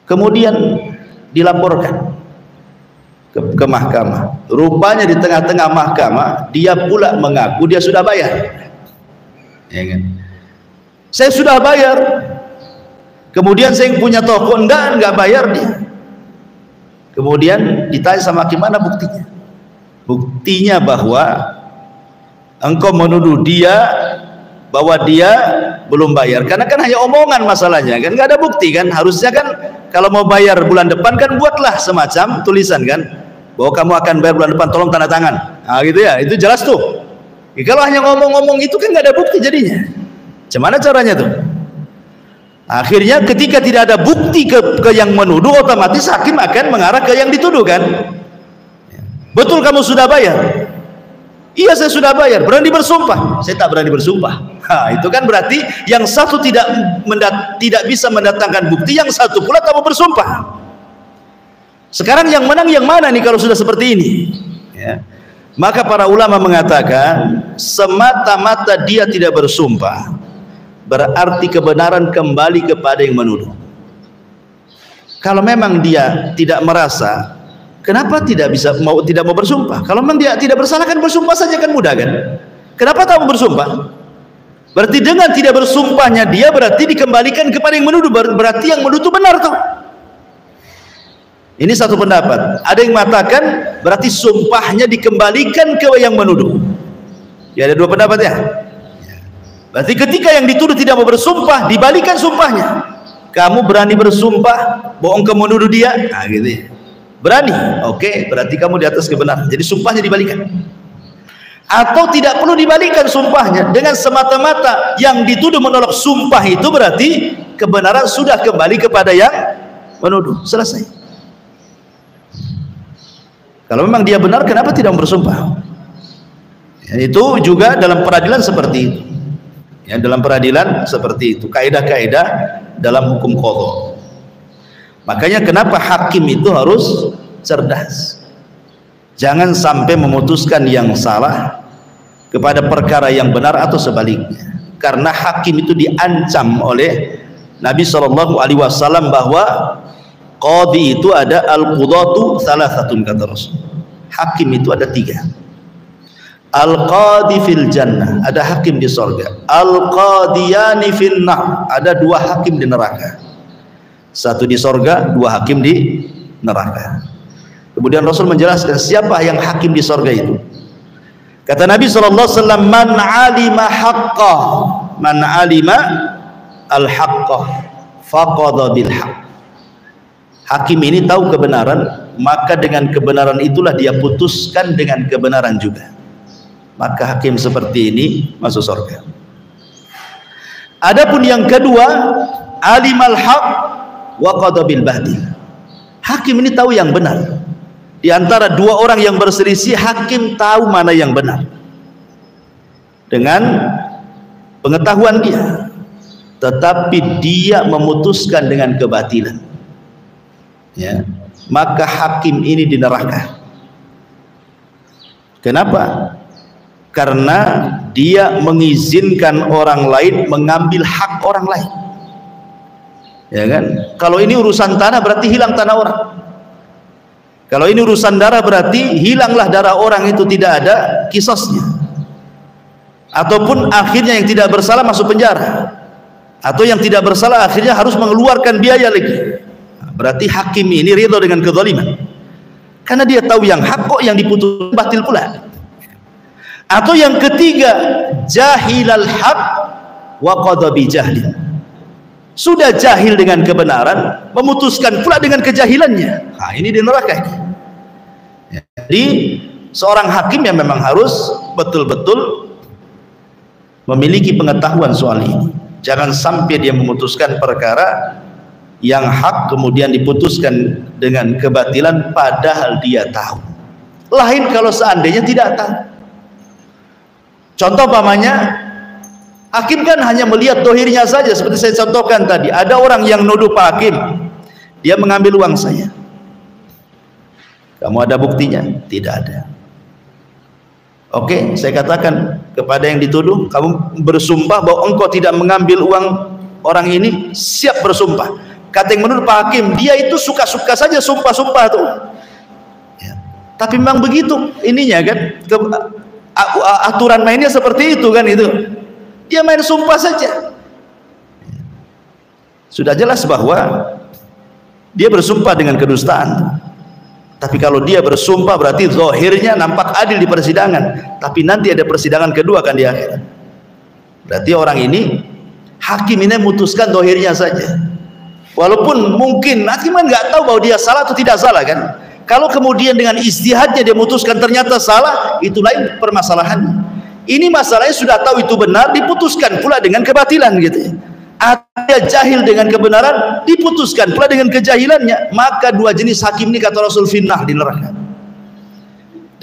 Kemudian dilaporkan ke mahkamah. Rupanya di tengah-tengah mahkamah dia pula mengaku dia sudah bayar, ya kan? Saya sudah bayar. Kemudian saya punya toko, enggak bayar dia. Kemudian ditanya sama hakim, mana buktinya? Buktinya bahwa engkau menuduh dia bahwa dia belum bayar, karena kan hanya omongan masalahnya kan, nggak ada bukti kan. Harusnya kan kalau mau bayar bulan depan kan buatlah semacam tulisan kan, bahwa kamu akan bayar bulan depan, tolong tanda tangan, nah gitu ya, itu jelas tuh. Kalau hanya ngomong-ngomong itu kan nggak ada bukti jadinya. Gimana caranya tuh? Akhirnya ketika tidak ada bukti ke yang menuduh, otomatis hakim akan mengarah ke yang dituduh kan. Betul kamu sudah bayar? Iya saya sudah bayar. Berani bersumpah? Saya tak berani bersumpah. Nah, itu kan berarti yang satu tidak bisa mendatangkan bukti, yang satu pula tak mau bersumpah. Sekarang yang menang yang mana nih kalau sudah seperti ini? Ya. Maka para ulama mengatakan semata-mata dia tidak bersumpah, berarti kebenaran kembali kepada yang menuduh. Kalau memang dia tidak merasa, kenapa tidak mau bersumpah? Kalau memang dia tidak bersalah kan bersumpah saja kan mudah kan? Kenapa tak mau bersumpah? Berarti dengan tidak bersumpahnya dia berarti dikembalikan kepada yang menuduh, berarti yang menuduh benar tuh. Ini satu pendapat. Ada yang mengatakan berarti sumpahnya dikembalikan ke yang menuduh. Ya, ada dua pendapat ya. Berarti ketika yang dituduh tidak mau bersumpah, dibalikan sumpahnya. Kamu berani bersumpah bohong kamu menuduh dia? Nah gitu ya. Berani, oke, berarti kamu di atas kebenaran. Jadi sumpahnya dibalikan. Atau tidak perlu dibalikan sumpahnya, dengan semata-mata yang dituduh menolak sumpah itu berarti kebenaran sudah kembali kepada yang menuduh. Selesai. Kalau memang dia benar, kenapa tidak bersumpah? Ya, itu juga dalam peradilan seperti itu. Ya, dalam peradilan seperti itu. Kaidah-kaidah dalam hukum qadha. Makanya kenapa hakim itu harus cerdas. Jangan sampai memutuskan yang salah kepada perkara yang benar atau sebaliknya. Karena hakim itu diancam oleh Nabi SAW bahwa qadhi itu ada al-qudatu salasatun, kata Rasul. Hakim itu ada 3. Al-qadhi fil jannah, ada hakim di sorga. Al-qadiyani fil nar, ada 2 hakim di neraka. 1 di sorga, 2 hakim di neraka. Kemudian Rasul menjelaskan siapa yang hakim di sorga itu. Kata Nabi SAW, man alima haqqah, man alima al-haqqah faqadha bil haqq. Hakim ini tahu kebenaran, maka dengan kebenaran itulah dia putuskan dengan kebenaran juga. Maka hakim seperti ini masuk surga. Adapun yang kedua, alimal haq wa qadha bil batil. Hakim ini tahu yang benar. Di antara 2 orang yang berselisih, hakim tahu mana yang benar dengan pengetahuan dia, tetapi dia memutuskan dengan kebatilan. Ya, maka hakim ini di neraka. Kenapa? Karena dia mengizinkan orang lain mengambil hak orang lain. Ya kan? Kalau ini urusan tanah berarti hilang tanah orang. Kalau ini urusan darah berarti hilanglah darah orang itu, tidak ada qisasnya. Ataupun akhirnya yang tidak bersalah masuk penjara. Atau yang tidak bersalah akhirnya harus mengeluarkan biaya lagi. Berarti hakim ini ridho dengan kezaliman, karena dia tahu yang hak kok yang diputus batil pula. Atau yang ketiga, jahilal haq wa qadha bi jahlin, sudah jahil dengan kebenaran, memutuskan pula dengan kejahilannya. Nah, ini di neraka. Jadi seorang hakim yang memang harus betul-betul memiliki pengetahuan soal ini. Jangan sampai dia memutuskan perkara yang hak kemudian diputuskan dengan kebatilan padahal dia tahu. Lain kalau seandainya tidak tahu. Contoh pamannya, hakim kan hanya melihat dohirnya saja, seperti saya contohkan tadi. Ada orang yang nuduh Pak Hakim, dia mengambil uang saya. Kamu ada buktinya? Tidak ada. Oke, saya katakan kepada yang dituduh, kamu bersumpah bahwa engkau tidak mengambil uang orang ini, siap bersumpah. Kata yang menurut Pak Hakim, dia itu suka-suka saja sumpah-sumpah tuh. Ya. Tapi memang begitu ininya kan, aturan mainnya seperti itu kan itu. Dia main sumpah saja. Sudah jelas bahwa dia bersumpah dengan kedustaan. Tapi kalau dia bersumpah berarti zahirnya nampak adil di persidangan, tapi nanti ada persidangan kedua kan di akhirat. Berarti orang ini, hakim ini memutuskan zahirnya saja. Walaupun mungkin hakim kan nggak tahu bahwa dia salah atau tidak salah kan. Kalau kemudian dengan ijtihadnya dia memutuskan ternyata salah, itu lain permasalahannya. Ini masalahnya sudah tahu itu benar, diputuskan pula dengan kebatilan gitu. Ada jahil dengan kebenaran, diputuskan pula dengan kejahilannya. Maka dua jenis hakim ini kata Rasul finnah, di neraka.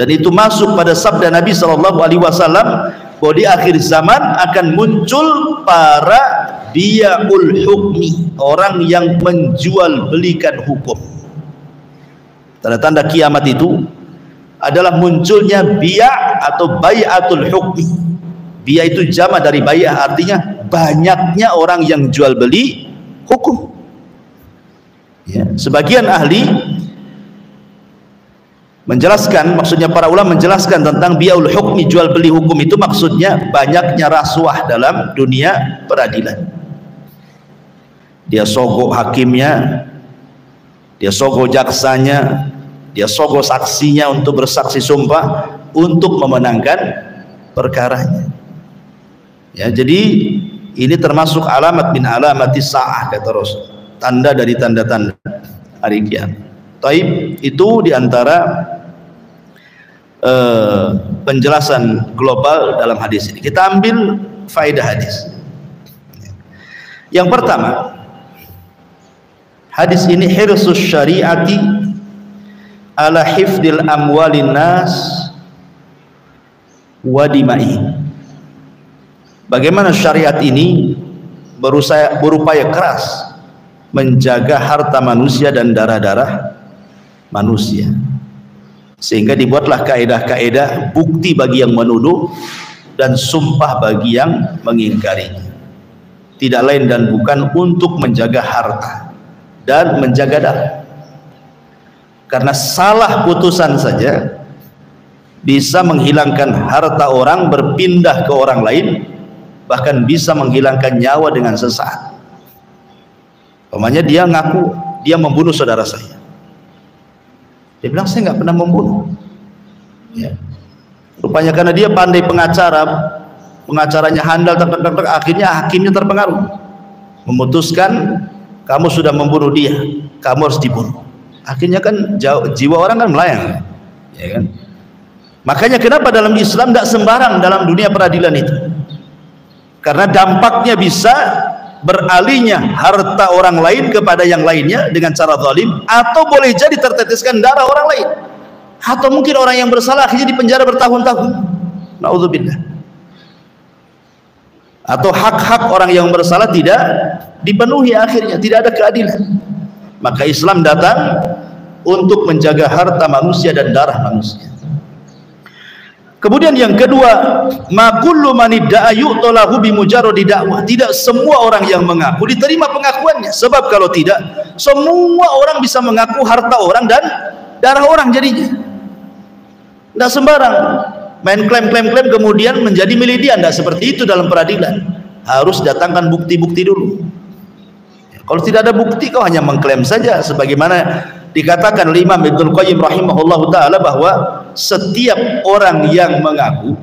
Dan itu masuk pada sabda Nabi SAW bahwa di akhir zaman akan muncul para bia'ul hukmi, orang yang menjual belikan hukum. Tanda-tanda kiamat itu adalah munculnya bi'a atau bai'atul hukmi. Bi'a itu jama dari bai'ah, artinya banyaknya orang yang jual beli hukum. Ya, sebagian ahli menjelaskan, maksudnya para ulama menjelaskan tentang bi'aul hukmi, jual beli hukum itu maksudnya banyaknya rasuah dalam dunia peradilan. Dia sogok hakimnya, dia sogok jaksanya, dia sogok saksinya untuk bersaksi sumpah untuk memenangkan perkaranya. Ya, jadi ini termasuk alamat min alamati sa'ah kata Rasul, tanda dari tanda-tanda hari kiamat. Taib, itu diantara penjelasan global dalam hadis ini. Kita ambil faedah hadis. Yang pertama, hadis ini hirsus syariati ala hifdil amwalin nas wa dima'ihim. Bagaimana syariat ini berupaya keras menjaga harta manusia dan darah-darah manusia, sehingga dibuatlah kaedah-kaedah bukti bagi yang menuduh dan sumpah bagi yang mengingkarinya. Tidak lain dan bukan untuk menjaga harta dan menjaga darah. Karena salah putusan saja bisa menghilangkan harta orang, berpindah ke orang lain, bahkan bisa menghilangkan nyawa dengan sesaat. Umpamanya dia ngaku dia membunuh saudara saya, dia bilang saya nggak pernah membunuh. Ya. Rupanya karena dia pandai pengacara, pengacaranya handal, akhirnya hakimnya terpengaruh, memutuskan kamu sudah membunuh dia, kamu harus dibunuh. Akhirnya kan jiwa orang kan melayang, ya kan? Makanya kenapa dalam Islam tidak sembarang dalam dunia peradilan itu? Karena dampaknya bisa beralihnya harta orang lain kepada yang lainnya dengan cara zalim, atau boleh jadi terteteskan darah orang lain, atau mungkin orang yang bersalah akhirnya dipenjara bertahun-tahun. Naudzubillah. Atau hak-hak orang yang bersalah tidak dipenuhi, akhirnya tidak ada keadilan. Maka Islam datang untuk menjaga harta manusia dan darah manusia. Kemudian yang kedua, ma kullu man idda'a yu'talahu bi mujarradi dakwah. Tidak semua orang yang mengaku diterima pengakuannya, sebab kalau tidak, semua orang bisa mengaku harta orang dan darah orang jadinya. Tidak sembarang main klaim kemudian menjadi milik dia. Tidak seperti itu dalam peradilan. Harus datangkan bukti-bukti dulu. Kalau tidak ada bukti, kau hanya mengklaim saja, sebagaimana dikatakan oleh Imam Ibnul Qayyim rahimahullahu ta'ala bahwa setiap orang yang mengaku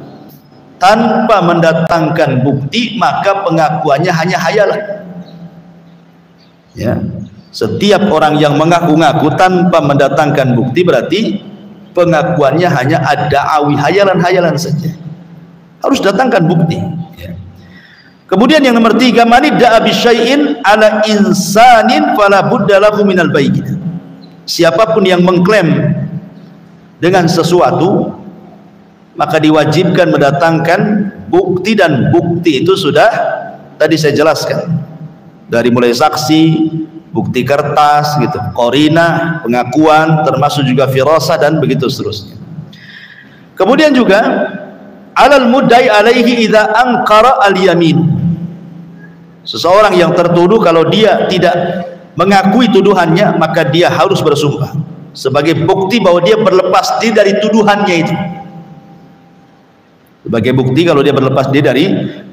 tanpa mendatangkan bukti, maka pengakuannya hanya hayalan. Ya. Setiap orang yang mengaku-ngaku tanpa mendatangkan bukti, berarti pengakuannya hanya ad-da'awi, hayalan-hayalan saja. Harus datangkan bukti. Ya. Kemudian yang nomor 3, man idda'a bisyai'in ala insanin fala budda lahu minal bayyinah. Siapapun yang mengklaim dengan sesuatu, maka diwajibkan mendatangkan bukti, dan bukti itu sudah tadi saya jelaskan, dari mulai saksi, bukti kertas gitu, qarinah, pengakuan, termasuk juga firasah dan begitu seterusnya. Kemudian juga 'alal muddai alaihi idza anqara al-yamin. Seseorang yang tertuduh kalau dia tidak mengakui tuduhannya, maka dia harus bersumpah sebagai bukti bahwa dia berlepas diri dari tuduhannya itu. Sebagai bukti kalau dia berlepas diri dari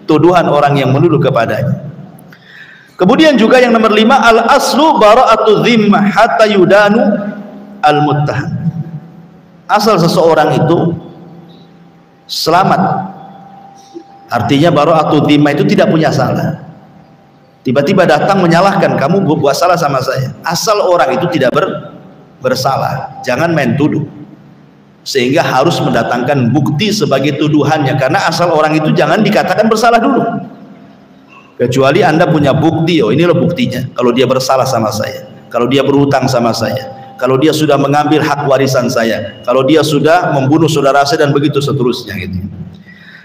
tuduhan orang yang menuduh kepadanya. Kemudian juga yang nomor 5, al-aslu bara'atu dhimmah hatta yudanu al-muttaham. Asal seseorang itu selamat, artinya bara'atu dhimmah itu tidak punya salah. Tiba-tiba datang menyalahkan, kamu buat salah sama saya. Asal orang itu tidak bersalah, jangan main tuduh. Sehingga harus mendatangkan bukti sebagai tuduhannya, karena asal orang itu jangan dikatakan bersalah dulu. Kecuali Anda punya bukti, oh ini loh buktinya, kalau dia bersalah sama saya, kalau dia berhutang sama saya, kalau dia sudah mengambil hak warisan saya, kalau dia sudah membunuh saudara saya, dan begitu seterusnya gitu.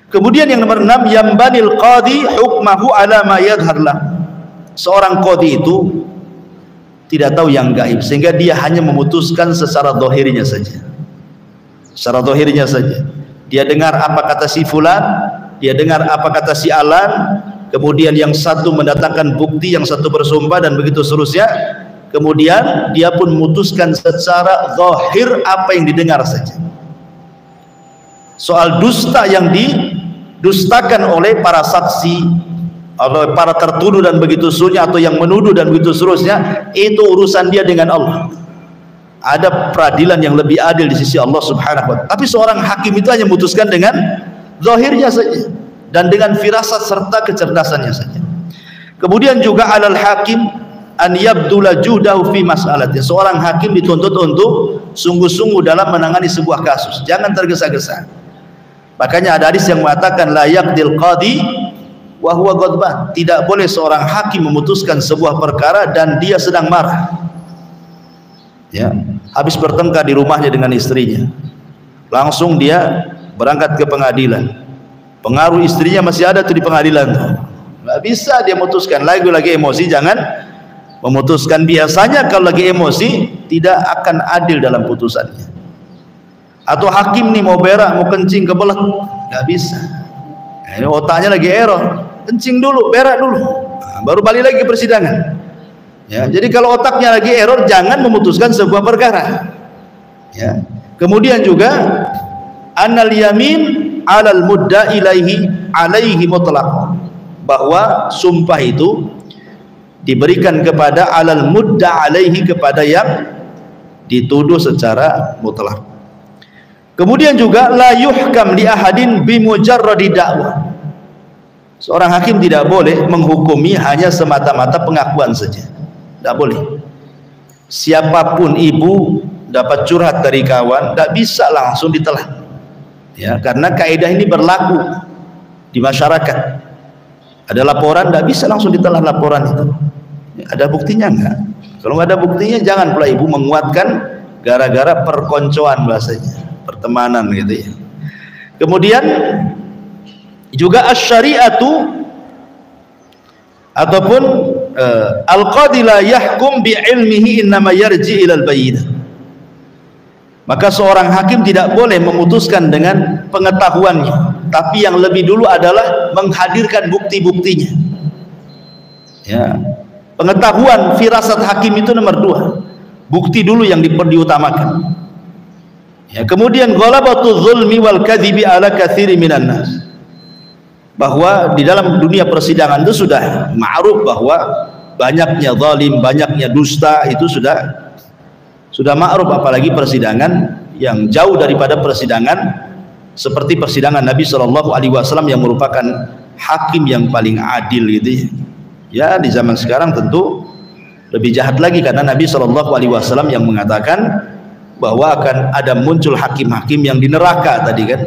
Kemudian yang nomor 6, yambanil qadi hukmahu ala ma yadhhar lah. Seorang qadi itu tidak tahu yang gaib, sehingga dia hanya memutuskan secara zahirnya saja. Secara zahirnya saja. Dia dengar apa kata si fulan, dia dengar apa kata si alan, kemudian yang satu mendatangkan bukti, yang satu bersumpah, dan begitu seterusnya. Kemudian dia pun memutuskan secara zahir apa yang didengar saja. Soal dusta yang didustakan oleh para saksi, oleh para tertuduh dan begitu seterusnya, atau yang menuduh dan begitu seterusnya, itu urusan dia dengan Allah. Ada peradilan yang lebih adil di sisi Allah Subhanahu wa ta'ala. Tapi seorang hakim itu hanya memutuskan dengan zahirnya saja dan dengan firasat serta kecerdasannya saja. Kemudian juga alal hakim an yabdula juhdahu fi mas'alati. Seorang hakim dituntut untuk sungguh-sungguh dalam menangani sebuah kasus, jangan tergesa-gesa. Makanya ada hadis yang mengatakan la yaqdil qadi wa huwa ghadban. Tidak boleh seorang hakim memutuskan sebuah perkara dan dia sedang marah. Ya, habis bertengkar di rumahnya dengan istrinya, langsung dia berangkat ke pengadilan. Pengaruh istrinya masih ada tuh di pengadilan tuh. Nggak bisa dia memutuskan, lagi emosi, jangan memutuskan. Biasanya kalau lagi emosi tidak akan adil dalam putusannya. Atau hakim nih mau berak, mau kencing, kebelet, nggak bisa. Ini otaknya lagi error, kencing dulu, berak dulu, baru balik lagi ke persidangan. Ya, jadi kalau otaknya lagi error, jangan memutuskan sebuah perkara. Ya. Kemudian juga anal yamin alal mudda alaihi mutlaq, bahwa sumpah itu diberikan kepada alal mudda alaihi, kepada yang dituduh secara mutlak. Kemudian juga la yuhkam li ahadin bi mujarradi da'wah. Seorang hakim tidak boleh menghukumi hanya semata-mata pengakuan saja. Tidak boleh. Siapapun ibu dapat curhat dari kawan, tidak bisa langsung ditelan. Ya, karena kaidah ini berlaku di masyarakat. Ada laporan, tidak bisa langsung ditelan laporan itu. Ya, ada buktinya enggak? Kalau nggak ada buktinya, jangan pula ibu menguatkan gara-gara perkoncoan bahasanya, pertemanan gitu ya. Kemudian juga asy-syari'atu ataupun al-qadi la yahkum bi ilmihi innama yarji ilal bayyinah. Maka seorang hakim tidak boleh memutuskan dengan pengetahuannya, tapi yang lebih dulu adalah menghadirkan bukti-buktinya. Ya, pengetahuan, firasat hakim itu nomor 2, bukti dulu yang diutamakan. Ya, kemudian ghalabatu zulmi wal kadhibi ala katsiri minan nas. Bahwa di dalam dunia persidangan itu sudah ma'ruf bahwa banyaknya zalim, banyaknya dusta, itu sudah ma'ruf, apalagi persidangan yang jauh daripada persidangan seperti persidangan Nabi SAW yang merupakan hakim yang paling adil gitu ya. Di zaman sekarang tentu lebih jahat lagi, karena Nabi SAW yang mengatakan bahwa akan ada muncul hakim-hakim yang di neraka tadi kan,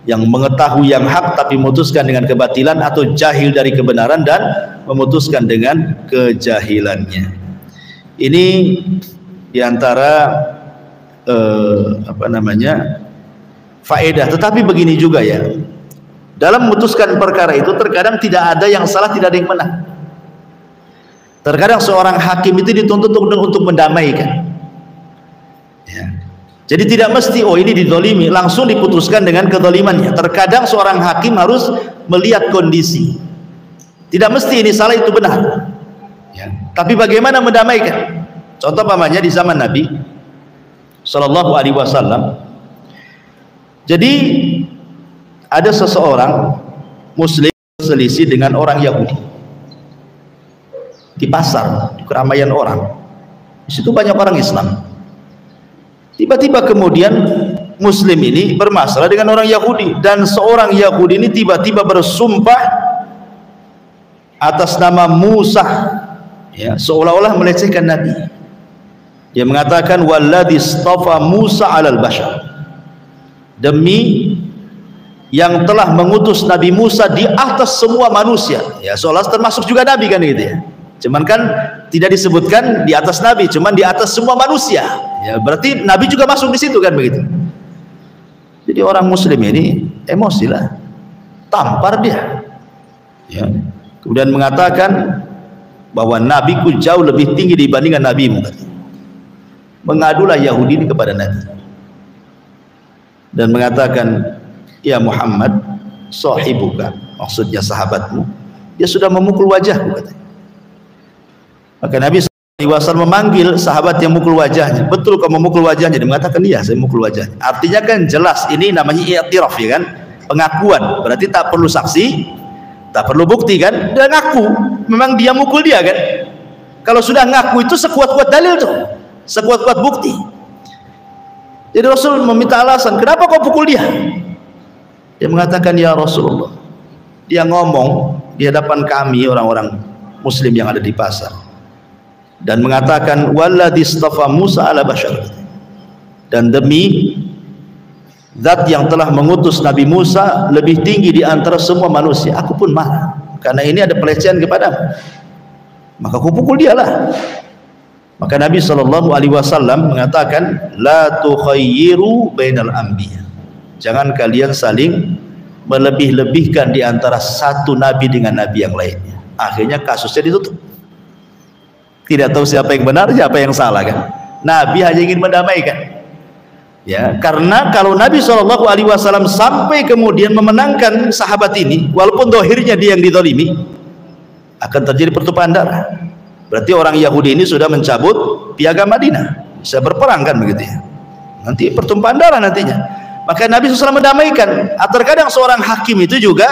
yang mengetahui yang hak tapi memutuskan dengan kebatilan, atau jahil dari kebenaran dan memutuskan dengan kejahilannya. Ini diantara faedah. Tetapi begini juga ya, dalam memutuskan perkara itu terkadang tidak ada yang salah, tidak ada yang menang. Terkadang seorang hakim itu dituntut untuk mendamaikan. Ya. Jadi tidak mesti oh ini dizalimi langsung diputuskan dengan kezalimannya. Terkadang seorang hakim harus melihat kondisi. Tidak mesti ini salah itu benar. Ya. Tapi bagaimana mendamaikan? Contoh pamannya di zaman Nabi Sallallahu Alaihi Wasallam. Jadi ada seseorang Muslim berselisih dengan orang Yahudi di pasar, di keramaian orang. Di situ banyak orang Islam. Tiba-tiba kemudian Muslim ini bermasalah dengan orang Yahudi, dan seorang Yahudi ini tiba-tiba bersumpah atas nama Musa, ya, seolah-olah melecehkan Nabi. Dia mengatakan walladzi istafa Musa 'alal bashar, demi yang telah mengutus Nabi Musa di atas semua manusia, ya, seolah termasuk juga Nabi kan gitu ya. Cuman kan tidak disebutkan di atas Nabi, cuman di atas semua manusia. Ya, berarti Nabi juga masuk di situ kan begitu. Jadi orang Muslim ini emosi lah, tampar dia. Ya. Kemudian mengatakan bahwa Nabiku jauh lebih tinggi dibandingkan Nabimu. Mengadulah Yahudi ini kepada Nabi dan mengatakan, ya Muhammad, sahibuka, maksudnya sahabatmu, dia sudah memukul wajahku, katanya. Maka Nabi SAW memanggil sahabat yang mukul wajahnya. Betul kau memukul wajahnya? Dia mengatakan iya, saya mukul wajahnya. Artinya kan jelas ini namanya i'tiraf, ya kan, pengakuan. Berarti tak perlu saksi, tak perlu bukti kan, dia ngaku memang dia mukul dia kan. Kalau sudah ngaku itu sekuat-kuat dalil tuh, sekuat-kuat bukti. Jadi Rasul meminta alasan, kenapa kau pukul dia? Dia mengatakan, ya Rasulullah, dia ngomong di hadapan kami orang-orang Muslim yang ada di pasar dan mengatakan walladzi istafa Musa 'ala bashar, dan demi zat yang telah mengutus Nabi Musa lebih tinggi di antara semua manusia. Aku pun marah karena ini ada pelecehan kepadamu, maka aku pukul dia lah. Maka Nabi Shallallahu Alaihi Wasallam mengatakan la tukhayyiru bainal anbiya, jangan kalian saling melebih-lebihkan di antara satu nabi dengan nabi yang lainnya. Akhirnya kasusnya ditutup. Tidak tahu siapa yang benar, siapa yang salah kan. Nabi hanya ingin mendamaikan. Ya, karena kalau Nabi Shallallahu Alaihi Wasallam sampai kemudian memenangkan sahabat ini, walaupun dohirnya dia yang dizalimi, akan terjadi pertumpahan darah. Berarti orang Yahudi ini sudah mencabut piagam Madinah, bisa berperang kan begitu ya. Nanti pertumpahan darah nantinya. Maka Nabi SAW mendamaikan. Terkadang seorang hakim itu juga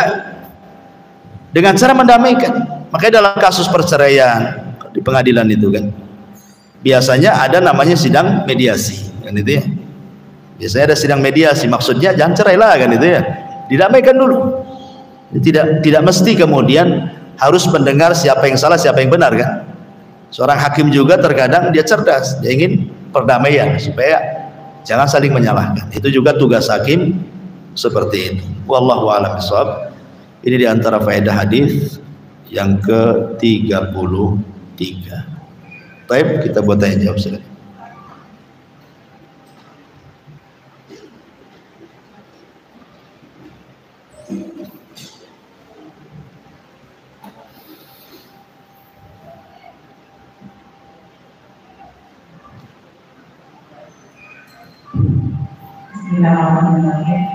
dengan cara mendamaikan. Makanya dalam kasus perceraian di pengadilan itu kan biasanya ada namanya sidang mediasi kan itu ya. Biasanya ada sidang mediasi, maksudnya jangan cerai lah kan itu ya, didamaikan dulu. Tidak mesti kemudian harus mendengar siapa yang salah siapa yang benar kan. Seorang hakim juga terkadang dia cerdas, dia ingin perdamaian supaya jangan saling menyalahkan. Itu juga tugas hakim seperti itu. Wallahu a'lam bishawab. Ini diantara faedah hadis yang ke-33. Baik, kita buat tanya jawab silakan. Bismillahirrahmanirrahim.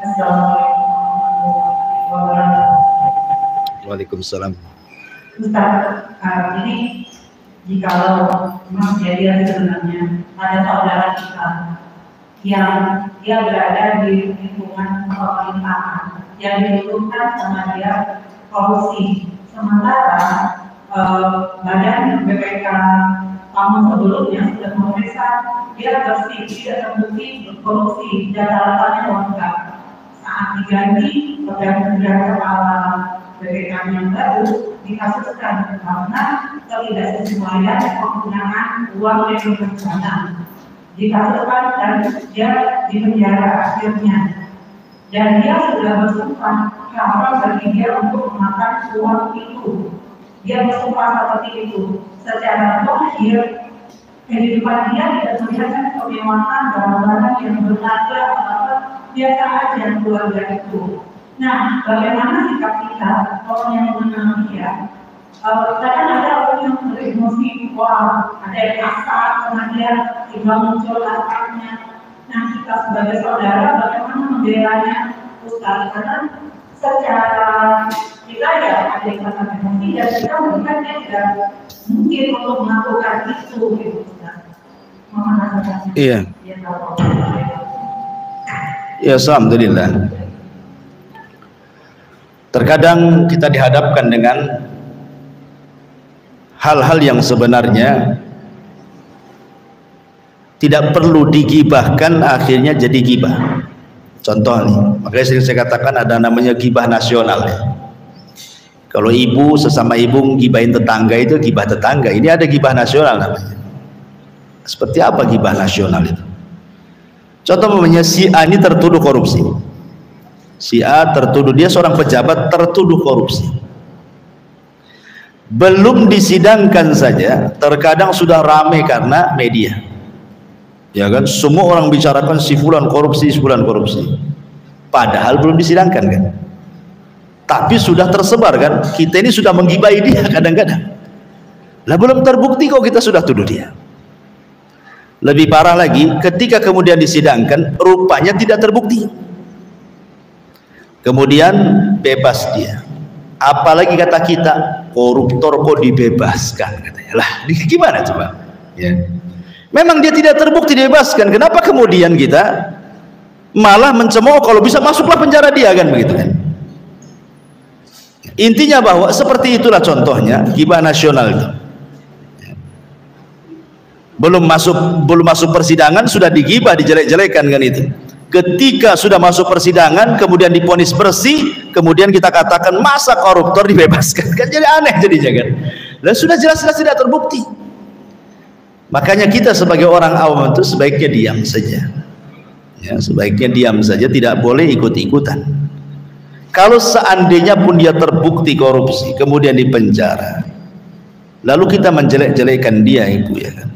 Assalamualaikum warahmatullahi wabarakatuh. Waalaikumsalam. Ustaz, ini jikalau memang kejadian sebenarnya ada saudara kita yang dia berada di lingkungan pemerintahan yang dituduhkan sama dia korupsi, sementara badan BPK kamu sebelumnya sudah memeriksa dia bersih, tidak terbukti korupsi, data-datanya lengkap. Saat diganti pegawai kepala BPK yang baru dikasuskan karena ketidaksesuaian penggunaan uang yang berencana, dikasuskan dan dia dipenjara akhirnya, dan dia sudah bersumpah haram bagi dia untuk memakan uang itu. Dia bersumpah seperti itu. Secara zahir kehidupan dia tidak melihatkan kemewahan barang-barang yang berharga atau biasa aja keluarga itu. Nah, bagaimana sikap kita orang yang mengenal dia? Kadang ada orang yang beremosi, wah ada yang kasar karena dia tiba muncul asapnya. kita sebagai saudara bagaimana membelanya Ustaz, karena secara kita ya ada yang kata emosi dan kita melihat dia tidak mungkin untuk melakukan itu gitu Ustaz. Iya. Ya, alhamdulillah. Terkadang kita dihadapkan dengan hal-hal yang sebenarnya tidak perlu digibahkan, akhirnya jadi gibah. Contoh nih, makanya sering saya katakan ada namanya gibah nasional ya. Kalau ibu sesama ibu gibahin tetangga itu gibah tetangga. Ini ada gibah nasional namanya. Seperti apa gibah nasional itu? Contoh namanya si A ini tertuduh korupsi. Si A tertuduh, dia seorang pejabat tertuduh korupsi. Belum disidangkan saja, terkadang sudah ramai karena media. Ya kan, semua orang bicarakan si fulan korupsi, si fulan korupsi. Padahal belum disidangkan kan. Tapi sudah tersebar kan, kita ini sudah menggibai dia kadang-kadang. Lah belum terbukti kok kita sudah tuduh dia. Lebih parah lagi, ketika kemudian disidangkan, rupanya tidak terbukti. Kemudian bebas dia. Apalagi kata kita, koruptor kok dibebaskan katanya. Lah, gimana coba? Ya. Memang dia tidak terbukti dibebaskan. Kenapa kemudian kita malah mencemooh kalau bisa masuklah penjara dia kan begitu kan? Intinya bahwa seperti itulah contohnya gibah nasional itu. Belum masuk persidangan sudah digibah, dijelek-jelekan kan itu. Ketika sudah masuk persidangan kemudian divonis bersih, kemudian kita katakan masa koruptor dibebaskan, kan jadi aneh jadinya kan. Dan sudah jelas-jelas tidak terbukti. Makanya kita sebagai orang awam itu sebaiknya diam saja. Ya, sebaiknya diam saja, tidak boleh ikut-ikutan. Kalau seandainya pun dia terbukti korupsi kemudian dipenjara, lalu kita menjelek-jelekan dia ibu ya kan.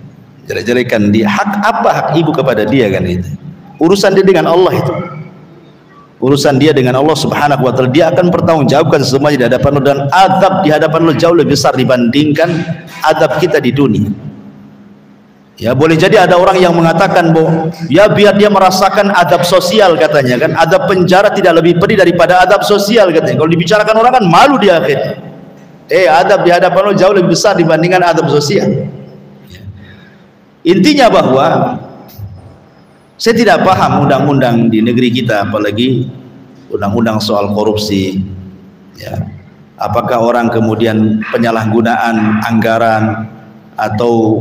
Jelek-jelekan dia, hak apa hak ibu kepada dia kan itu? Urusan dia dengan Allah itu. Urusan dia dengan Allah Subhanahu wa taala, dia akan bertanggungjawabkan semuanya di hadapan Allah, dan azab di hadapan Allah jauh lebih besar dibandingkan azab kita di dunia. Ya, boleh jadi ada orang yang mengatakan bahwa ya biar dia merasakan adab sosial katanya kan, adab penjara tidak lebih pedih daripada adab sosial katanya. Kalau dibicarakan orang kan malu dia akhirnya. Adab di hadapan Allah jauh lebih besar dibandingkan adab sosial. Intinya bahwa saya tidak paham undang-undang di negeri kita, apalagi undang-undang soal korupsi. Ya. Apakah orang kemudian penyalahgunaan anggaran atau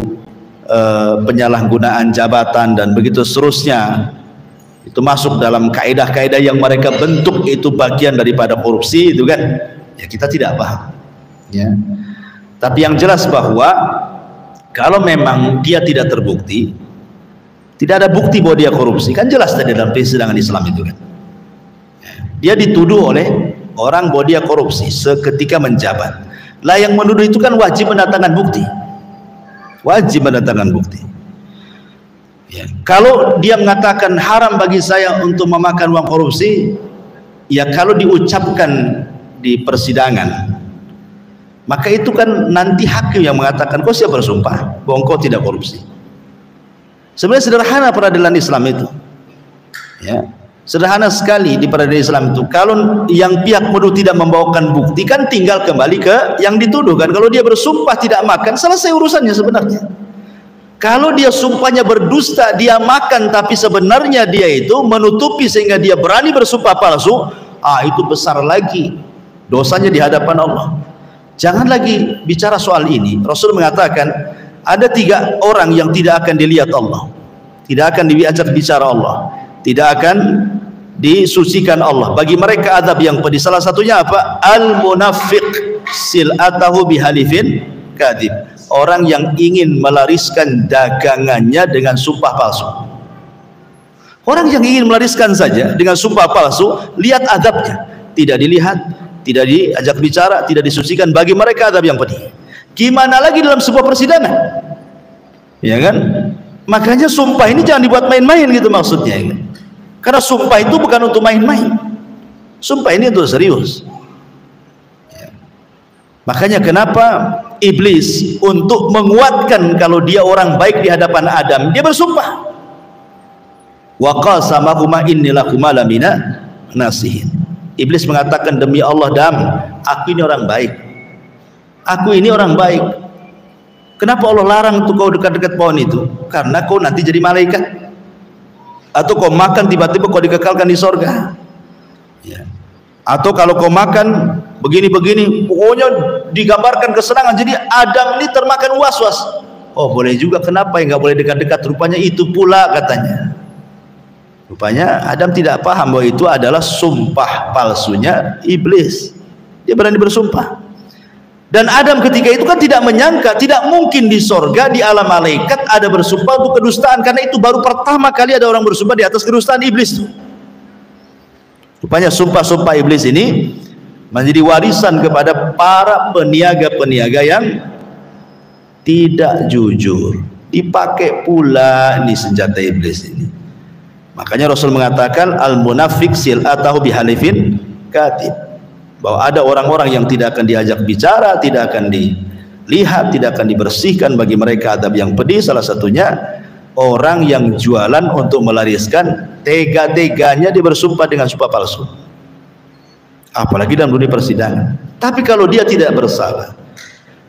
penyalahgunaan jabatan dan begitu seterusnya itu masuk dalam kaidah-kaidah yang mereka bentuk itu bagian daripada korupsi itu kan? Ya kita tidak paham. Ya. Tapi yang jelas bahwa kalau memang dia tidak terbukti, tidak ada bukti bahwa dia korupsi, kan jelas tadi dalam persidangan Islam itu kan. Dia dituduh oleh orang bahwa dia korupsi seketika menjabat. Lah yang menuduh itu kan wajib mendatangkan bukti. Wajib mendatangkan bukti. Ya. Kalau dia mengatakan haram bagi saya untuk memakan uang korupsi, ya kalau diucapkan di persidangan, maka itu kan nanti hakim yang mengatakan kau siap bersumpah bahwa kau tidak korupsi. Sebenarnya sederhana peradilan Islam itu. Ya. Sederhana sekali di peradilan Islam itu. Kalau yang pihak menuduh tidak membawakan bukti, kan tinggal kembali ke yang dituduh kan. Kalau dia bersumpah tidak makan, selesai urusannya sebenarnya. Kalau dia sumpahnya berdusta, dia makan, tapi sebenarnya dia itu menutupi sehingga dia berani bersumpah palsu, itu besar lagi dosanya di hadapan Allah. Jangan lagi bicara soal ini. Rasul mengatakan ada 3 orang yang tidak akan dilihat Allah, tidak akan diajak bicara Allah, tidak akan disucikan Allah. Bagi mereka azab yang pedih. Salah satunya apa? Al-munafiq sil'atahu bihalifin kadhib. Orang yang ingin melariskan dagangannya dengan sumpah palsu. Orang yang ingin melariskan saja dengan sumpah palsu, lihat azabnya. Tidak dilihat, tidak diajak bicara, tidak disucikan. Bagi mereka azab yang pedih. Gimana lagi dalam sebuah persidangan? Ya kan? Makanya sumpah ini jangan dibuat main-main gitu maksudnya. Ya. Karena sumpah itu bukan untuk main-main. Sumpah ini untuk serius. Ya. Makanya kenapa iblis untuk menguatkan kalau dia orang baik di hadapan Adam, dia bersumpah. Wa qasamahuma inni lakuma lamina nasihin. Iblis mengatakan, demi Allah Adam, aku ini orang baik. Aku ini orang baik. Kenapa Allah larang untuk kau dekat-dekat pohon itu? Karena kau nanti jadi malaikat. Atau kau makan tiba-tiba kau dikekalkan di sorga. Ya. Atau kalau kau makan begini-begini, pokoknya digambarkan kesenangan. Jadi Adam ini termakan was-was. Oh boleh juga, kenapa yang nggak boleh dekat-dekat? Rupanya itu pula katanya. Rupanya Adam tidak paham bahwa itu adalah sumpah palsunya iblis. Dia berani bersumpah. Dan Adam ketika itu kan tidak menyangka, tidak mungkin di sorga, di alam malaikat ada bersumpah untuk kedustaan, karena itu baru pertama kali ada orang bersumpah di atas kedustaan iblis. Rupanya sumpah-sumpah iblis ini menjadi warisan kepada para peniaga-peniaga yang tidak jujur. Dipakai pula ini senjata iblis ini. Makanya Rasul mengatakan al-munafiq sil'atahu bihalifin katib, bahwa ada orang-orang yang tidak akan diajak bicara, tidak akan dilihat, tidak akan dibersihkan, bagi mereka adab yang pedih. Salah satunya orang yang jualan untuk melariskan, tega-teganya dia bersumpah dengan sumpah palsu, apalagi dalam dunia persidangan. Tapi kalau dia tidak bersalah,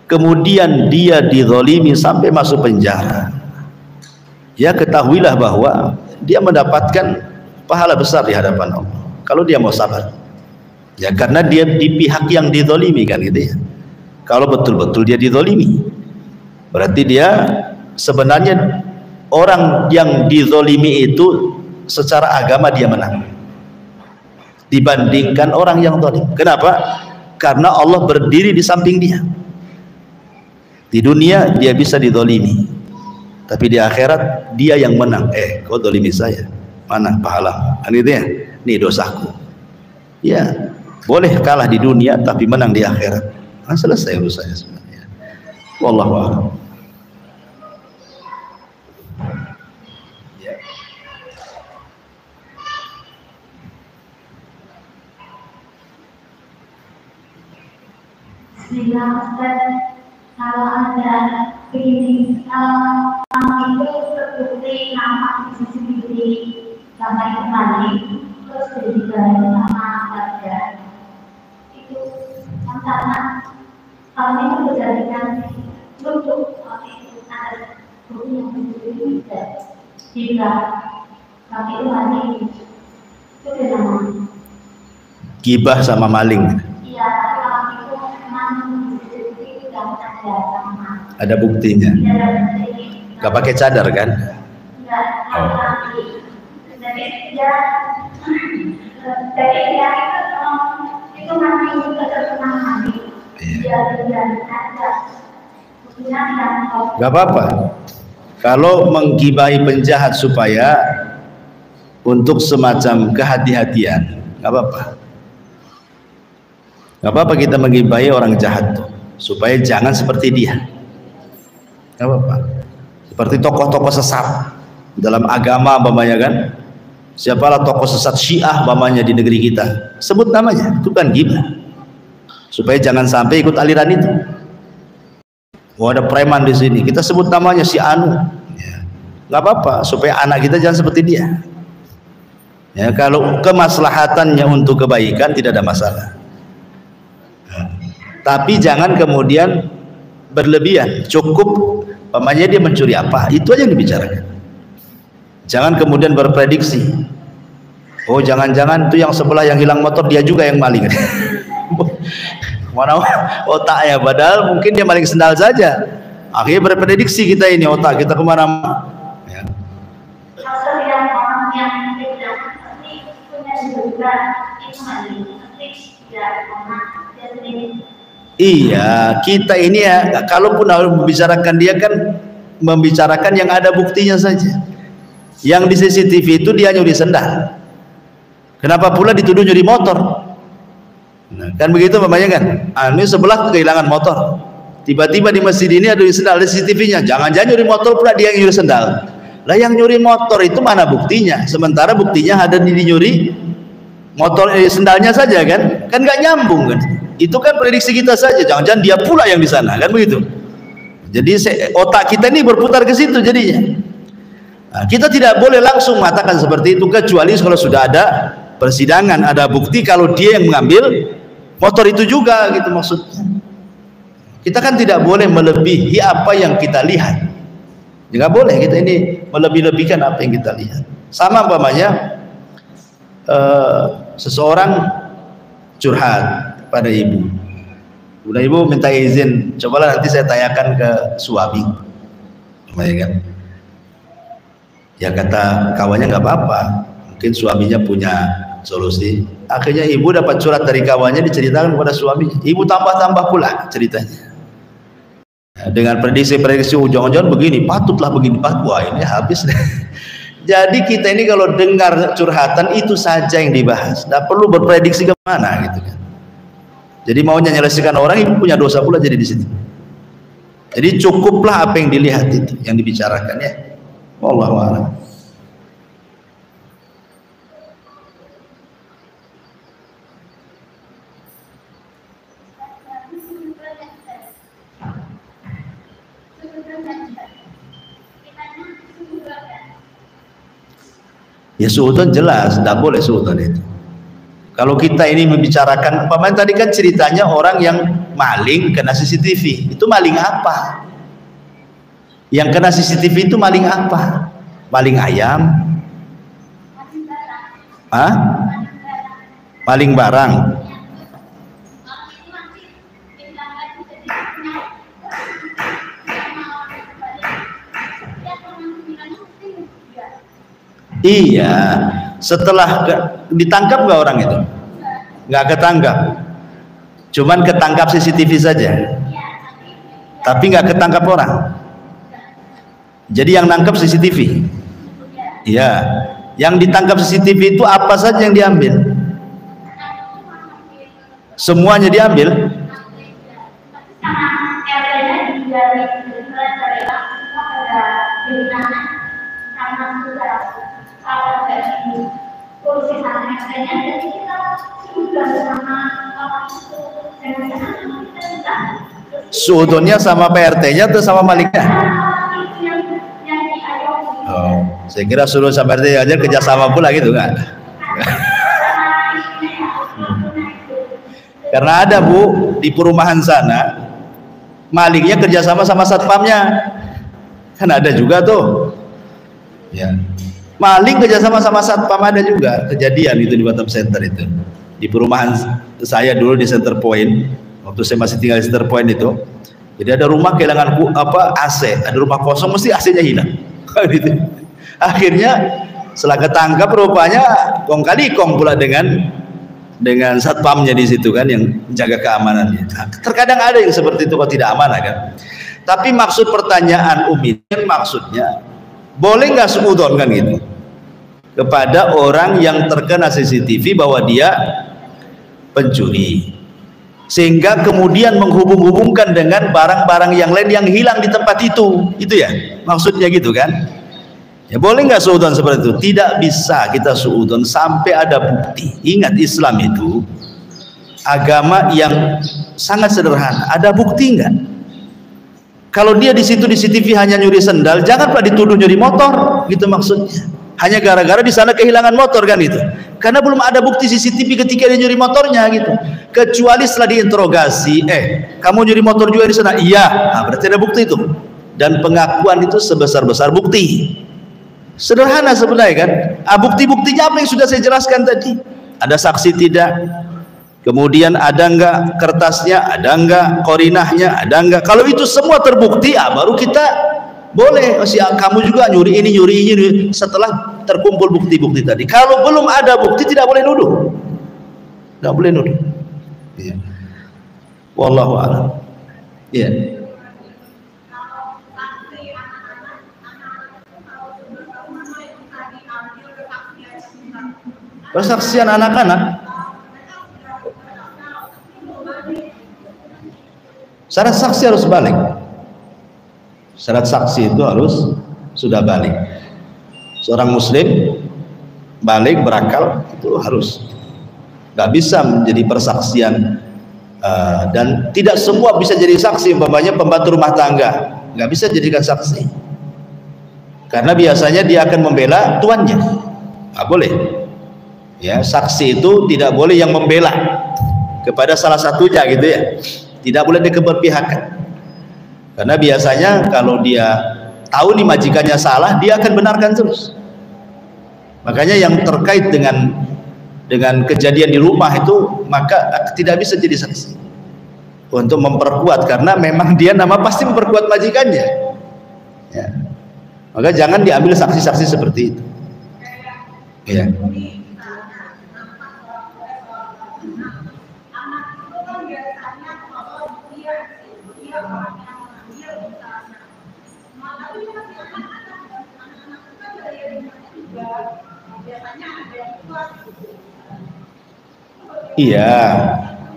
kemudian dia dizalimi sampai masuk penjara, ya ketahuilah bahwa dia mendapatkan pahala besar di hadapan Allah kalau dia mau sabar. Ya karena dia di pihak yang dizalimi kan gitu ya. Kalau betul-betul dia dizalimi, berarti dia sebenarnya orang yang dizalimi itu secara agama dia menang dibandingkan orang yang zalim. Kenapa? Karena Allah berdiri di samping dia. Di dunia dia bisa dizalimi, tapi di akhirat dia yang menang. Kau zalimi saya, mana pahala? Kan gitu ya. Nih dosaku. Ya. Boleh kalah di dunia tapi menang di akhirat. Nah, selesai urusannya sebenarnya. Wallahu a'lam. Ya. Bismillah Ustaz, kalau ada begini, itu terbukti nampak di sisi sampai kembali, terus dijual sama harga. Karena kalau ini menjadikan untuk itu ada bukti yang berbeda jika tapi itu maling itu namanya gibah sama maling. Iya, tapi kalau itu memang tidak ada buktinya. Gak pakai cadar kan? Tidak, jadi dia itu nanti juga terkenal nanti. Gak apa-apa kalau menggibahi penjahat supaya untuk semacam kehati-hatian, gak apa-apa. Gak apa-apa kita menggibahi orang jahat supaya jangan seperti dia. Gak apa-apa. Seperti tokoh-tokoh sesat dalam agama umpamanya kan. Siapalah tokoh sesat Syiah umpamanya di negeri kita, sebut namanya, itu kan gibah, supaya jangan sampai ikut aliran itu. Oh ada preman di sini, kita sebut namanya si Anu, ya. Nggak apa-apa, supaya anak kita jangan seperti dia. Ya kalau kemaslahatannya untuk kebaikan tidak ada masalah. Tapi jangan kemudian berlebihan. Cukup umpamanya dia mencuri apa, itu aja yang dibicarakan. Jangan kemudian berprediksi, oh jangan-jangan itu yang sebelah yang hilang motor dia juga yang maling. Mana otaknya, padahal mungkin dia maling sendal saja. Akhirnya berprediksi kita ini, otak kita kemana-mana. Ya. Iya, kita ini ya, kalaupun harus membicarakan dia kan membicarakan yang ada buktinya saja. Yang di CCTV itu dia nyuri sendal. Kenapa pula dituduh nyuri motor? Nah, kan begitu mamanya kan? Ini sebelah kehilangan motor. Tiba-tiba di masjid ini ada sendal di CCTV-nya. Jangan-jangan nyuri motor pula dia yang nyuri sendal. Lah yang nyuri motor itu mana buktinya? Sementara buktinya ada di nyuri motor sendalnya saja kan? Kan nggak nyambung kan? Itu kan prediksi kita saja. Jangan-jangan dia pula yang di sana kan begitu? Jadi otak kita ini berputar ke situ jadinya. Nah, kita tidak boleh langsung mengatakan seperti itu kecuali kalau sudah ada persidangan, ada bukti kalau dia yang mengambil motor itu juga gitu maksudnya. Kita kan tidak boleh melebihi apa yang kita lihat. Nggak boleh kita ini melebih-lebihkan apa yang kita lihat. Sama umpamanya seseorang curhat pada ibu. Udah ibu minta izin, cobalah nanti saya tanyakan ke suami. Ya kan? Ya kata kawannya nggak apa-apa, mungkin suaminya punya solusi. Akhirnya ibu dapat surat dari kawannya diceritakan kepada suaminya. Ibu tambah-tambah pula ceritanya. Dengan prediksi-prediksi ujung-ujung begini, patutlah begini, wah ini habis deh. Jadi kita ini kalau dengar curhatan itu saja yang dibahas, tidak perlu berprediksi kemana gitu kan. Jadi maunya menyelesaikan orang, ibu punya dosa pula jadi di situ. Jadi cukuplah apa yang dilihat itu, yang dibicarakan ya. Wallahu a'lam. Ya suudon jelas, tidak boleh suudon itu. Kalau kita ini membicarakan, umpamanya tadi kan ceritanya orang yang maling kena CCTV, itu maling apa? Yang kena CCTV itu maling apa? Maling ayam? Hah? Maling barang? Iya, setelah ditangkap nggak orang itu? Nggak ketangkap, cuman ketangkap CCTV saja, tapi nggak ketangkap orang. Jadi yang nangkap CCTV. Iya, yang ditangkap CCTV itu apa saja yang diambil? Semuanya diambil. Suudonnya sama PRT-nya atau sama maliknya? Oh, saya kira suruh sama PRT aja kerjasama pula gitu kan? Karena ada Bu di perumahan sana, maliknya kerjasama sama satpamnya, kan ada juga tuh. Ya, maling kerjasama sama satpam ada juga kejadian itu di Batam Center itu. Di perumahan saya dulu di Center Point, waktu saya masih tinggal di Center Point itu, jadi ada rumah kehilangan AC, ada rumah kosong mesti AC-nya hilang. Gitu. Akhirnya setelah ketangkap rupanya kong kali kong pula dengan satpamnya di situ kan yang menjaga keamanannya. Terkadang ada yang seperti itu kalau tidak amanah kan. Tapi maksud pertanyaan Umi maksudnya boleh nggak suudon kan gitu kepada orang yang terkena CCTV bahwa dia pencuri, sehingga kemudian menghubung-hubungkan dengan barang-barang yang lain yang hilang di tempat itu ya maksudnya gitu kan. Ya boleh nggak suudon seperti itu? Tidak bisa kita suudon sampai ada bukti. Ingat Islam itu agama yang sangat sederhana. Ada bukti nggak? Kalau dia di situ di CCTV hanya nyuri sendal, jangan pula dituduh nyuri motor, gitu maksudnya. Hanya gara-gara di sana kehilangan motor kan itu. Karena belum ada bukti CCTV ketika dia nyuri motornya gitu. Kecuali setelah diinterogasi, kamu nyuri motor juga di sana? Iya, nah, berarti ada bukti itu. Dan pengakuan itu sebesar-besar bukti. Sederhana sebenarnya kan. Bukti-buktinya apa yang sudah saya jelaskan tadi? Ada saksi tidak? Kemudian ada enggak kertasnya, ada enggak korinahnya, ada enggak. Kalau itu semua terbukti, baru kita boleh. Kamu juga nyuri ini, nyuri ini, setelah terkumpul bukti-bukti tadi. Kalau belum ada bukti tidak boleh nuduh. Tidak boleh nuduh. Ya. Wallahu a'lam. Ya. Persaksian anak-anak. Syarat saksi harus balik. Syarat saksi itu harus sudah balik. Seorang muslim balik berakal itu harus. Gak bisa menjadi persaksian dan tidak semua bisa jadi saksi. Umpamanya pembantu rumah tangga, gak bisa jadikan saksi. Karena biasanya dia akan membela tuannya. Nggak boleh. Ya, saksi itu tidak boleh yang membela kepada salah satunya gitu ya. Tidak boleh dia keberpihakan. Karena biasanya kalau dia tahu nih majikannya salah, dia akan benarkan terus. Makanya yang terkait dengan kejadian di rumah itu maka tidak bisa jadi saksi untuk memperkuat, karena memang dia pasti memperkuat majikannya ya. Maka jangan diambil saksi-saksi seperti itu ya. Iya,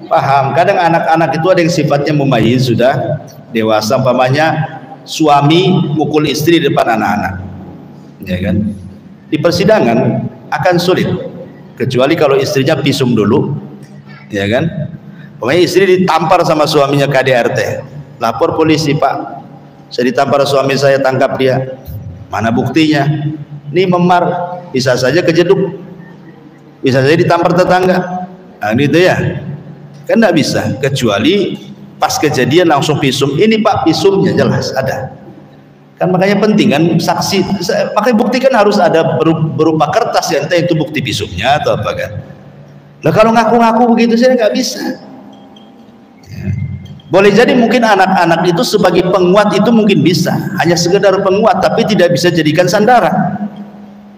paham. Kadang anak-anak itu ada yang sifatnya mumayyiz, sudah dewasa, umpamanya suami mukul istri di depan anak-anak, ya kan? Di persidangan akan sulit, kecuali kalau istrinya pisum dulu, ya kan? Umpamanya istri ditampar sama suaminya KDRT, lapor polisi, Pak, saya ditampar suami saya, tangkap dia. Mana buktinya? Ini memar, bisa saja kejeduk, bisa saja ditampar tetangga. Nah, gitu ya, kan nggak bisa, kecuali pas kejadian langsung pisum. Ini Pak pisumnya jelas ada, kan makanya penting kan saksi, makanya bukti kan harus ada berupa kertas ya, entah itu bukti pisumnya atau apa kan. Nah kalau ngaku-ngaku begitu saya nggak bisa ya. Boleh jadi mungkin anak-anak itu sebagai penguat itu mungkin bisa, hanya sekedar penguat, tapi tidak bisa jadikan sandaran.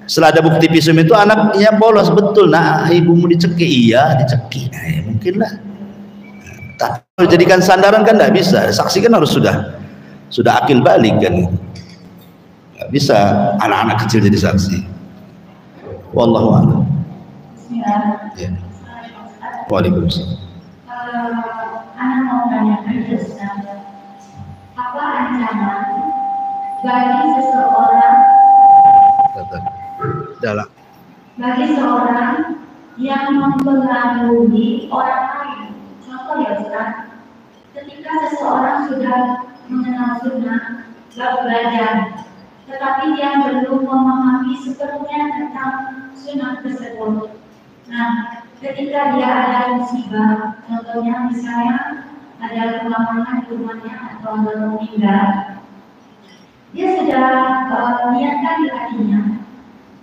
Setelah ada bukti pisum itu anaknya polos, betul, nah ibumu dicekik, iya dicekik, nah, ya, mungkin lah. Tapi kalau jadikan sandaran kan tidak bisa, saksi kan harus sudah akil balik kan, nggak bisa anak-anak kecil jadi saksi. Wallahu a'lam. Ya. Waalaikumsalam. Anak mau tanyakan Ustaz, apa ancaman bagi seseorang bagi seorang yang mempengaruhi orang lain? Contoh ya Ustaz, ketika seseorang sudah mengenal sunnah, belajar, tetapi dia belum memahami sepenuhnya tentang sunnah tersebut. Nah, ketika dia ada musibah, contohnya misalnya ada kematian di rumahnya atau ada meninggal, dia sudah niatkan di hatinya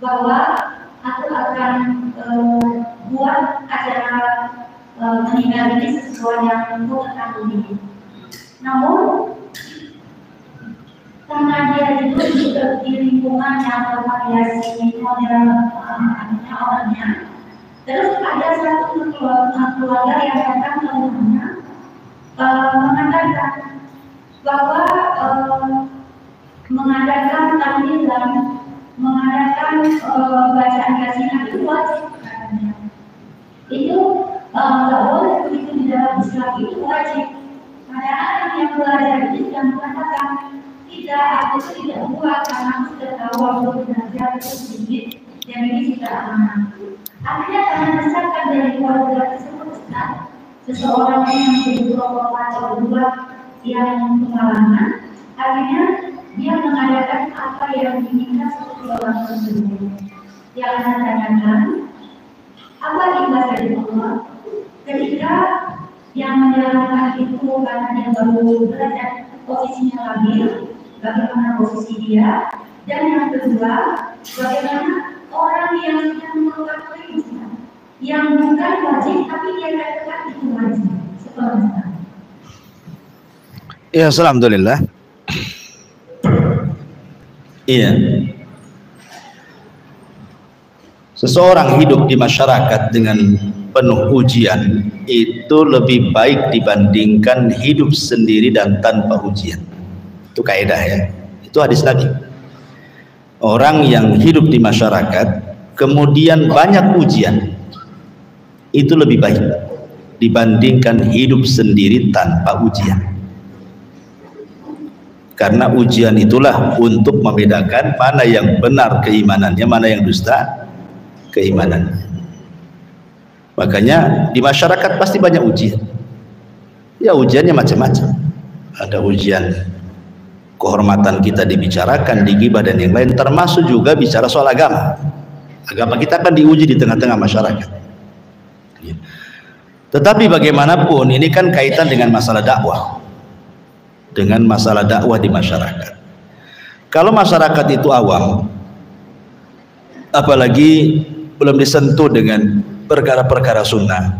bahwa aku akan buat acara meninggal ini sesuai yang aku ketahui. Namun karena dia itu di lingkungan yang bervariasi model orangnya, terus ada satu keluarga yang datang ke rumahnya mengatakan bahwa mengadakan tahlilan, mengadakan bacaan yasin itu wajib katanya. Itu nggak boleh begitu di dalam Islam, itu wajib. Padahal yang belajar itu sudah mengatakan tidak, aku tidak buat karena aku sudah tahu aku belajar itu sedikit dan ini sudah aman. Akhirnya karena desakan dari keluarga tersebut, seseorang yang berdua atau berdua yang pengalaman, akhirnya dia mengadakan apa yang diinginkan seperti orang tersebut. Yang akan tanyakan, apa ikhlas dari Allah ketika yang menjalankan itu karena dia baru belajar posisinya labil, bagaimana posisi dia, dan yang kedua, bagaimana orang yang sudah mengetahui Islam, yang bukan wajib tapi dia katakan itu wajib, seperti itu. Ya, alhamdulillah. Iya. Seseorang hidup di masyarakat dengan penuh ujian itu lebih baik dibandingkan hidup sendiri dan tanpa ujian. Itu kaidah ya. Itu hadis Nabi. Orang yang hidup di masyarakat kemudian banyak ujian itu lebih baik dibandingkan hidup sendiri tanpa ujian. Karena ujian itulah untuk membedakan mana yang benar keimanannya, mana yang dusta keimanannya. Makanya di masyarakat pasti banyak ujian. Ya ujiannya macam-macam. Ada ujian kehormatan kita dibicarakan, digibah dan yang lain, termasuk juga bicara soal agama. Agama kita kan diuji di tengah-tengah masyarakat. Tetapi bagaimanapun ini kan kaitan dengan masalah dakwah, dengan masalah dakwah di masyarakat. Kalau masyarakat itu awam, apalagi belum disentuh dengan perkara-perkara sunnah,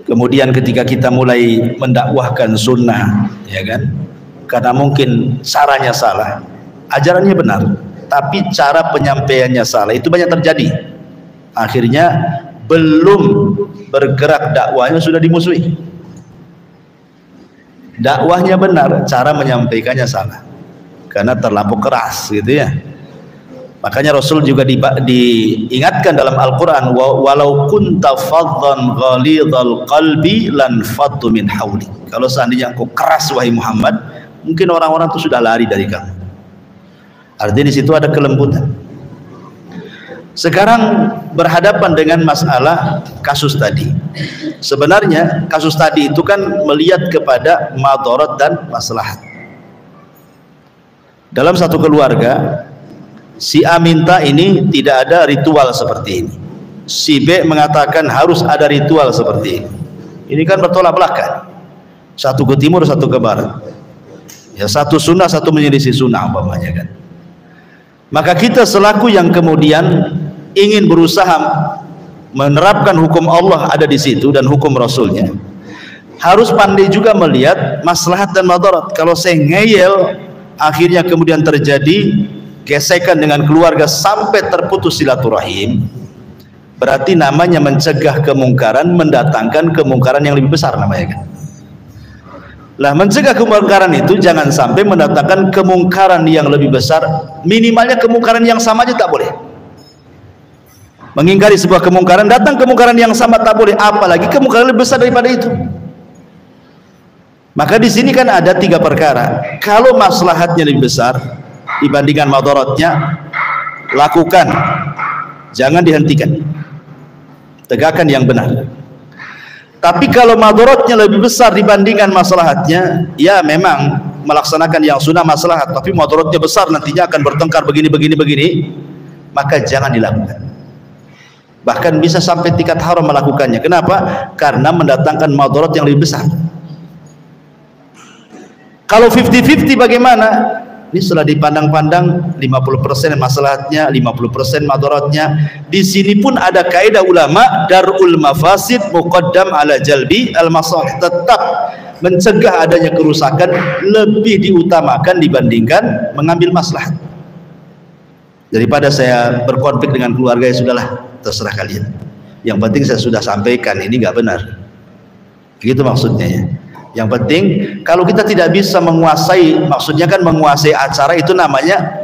kemudian ketika kita mulai mendakwahkan sunnah, ya kan, karena mungkin caranya salah, ajarannya benar, tapi cara penyampaiannya salah, itu banyak terjadi. Akhirnya belum bergerak dakwahnya sudah dimusuhi. Dakwahnya benar, cara menyampaikannya salah, karena terlampau keras gitu ya. Makanya Rasul juga diingatkan dalam Al-Quran, walau kunta faddan ghalidhal qalbi lan faddu min hawli. Kalau seandainya engkau keras wahai Muhammad, mungkin orang-orang itu sudah lari dari kamu. Artinya di situ ada kelembutan. Sekarang berhadapan dengan masalah kasus tadi. Sebenarnya kasus tadi itu kan melihat kepada madarat dan maslahat. Dalam satu keluarga, si A minta ini tidak ada ritual seperti ini, si B mengatakan harus ada ritual seperti ini. Ini kan bertolak belakang, satu ke timur, satu ke barat. Ya, satu sunnah, satu menyelisih sunnah umpamanya kan. Maka kita selaku yang kemudian ingin berusaha menerapkan hukum Allah ada di situ dan hukum Rasulnya, harus pandai juga melihat maslahat dan madarat. Kalau saya ngeyel, akhirnya kemudian terjadi gesekan dengan keluarga sampai terputus silaturahim, berarti namanya mencegah kemungkaran, mendatangkan kemungkaran yang lebih besar namanya kan. Lah, mencegah kemungkaran itu jangan sampai mendatangkan kemungkaran yang lebih besar. Minimalnya kemungkaran yang sama aja tak boleh. Mengingkari sebuah kemungkaran, datang kemungkaran yang sama tak boleh, apalagi kemungkaran lebih besar daripada itu. Maka di sini kan ada tiga perkara. Kalau maslahatnya lebih besar dibandingkan madaratnya, lakukan, jangan dihentikan, tegakkan yang benar. Tapi kalau madaratnya lebih besar dibandingkan maslahatnya, ya memang melaksanakan yang sunnah maslahat, tapi madaratnya besar, nantinya akan bertengkar begini, maka jangan dilakukan. Bahkan bisa sampai tingkat haram melakukannya. Kenapa? Karena mendatangkan madarat yang lebih besar. Kalau 50-50 bagaimana? Ini setelah dipandang-pandang 50% maslahatnya, 50% madaratnya. Di sini pun ada kaidah ulama, darul mafasid muqaddam ala jalbi al masalih. Tetap mencegah adanya kerusakan lebih diutamakan dibandingkan mengambil maslahat. Daripada saya berkonflik dengan keluarga, ya sudahlah, terserah kalian. Yang penting saya sudah sampaikan ini nggak benar. Gitu maksudnya ya. Yang penting kalau kita tidak bisa menguasai, maksudnya kan menguasai acara itu namanya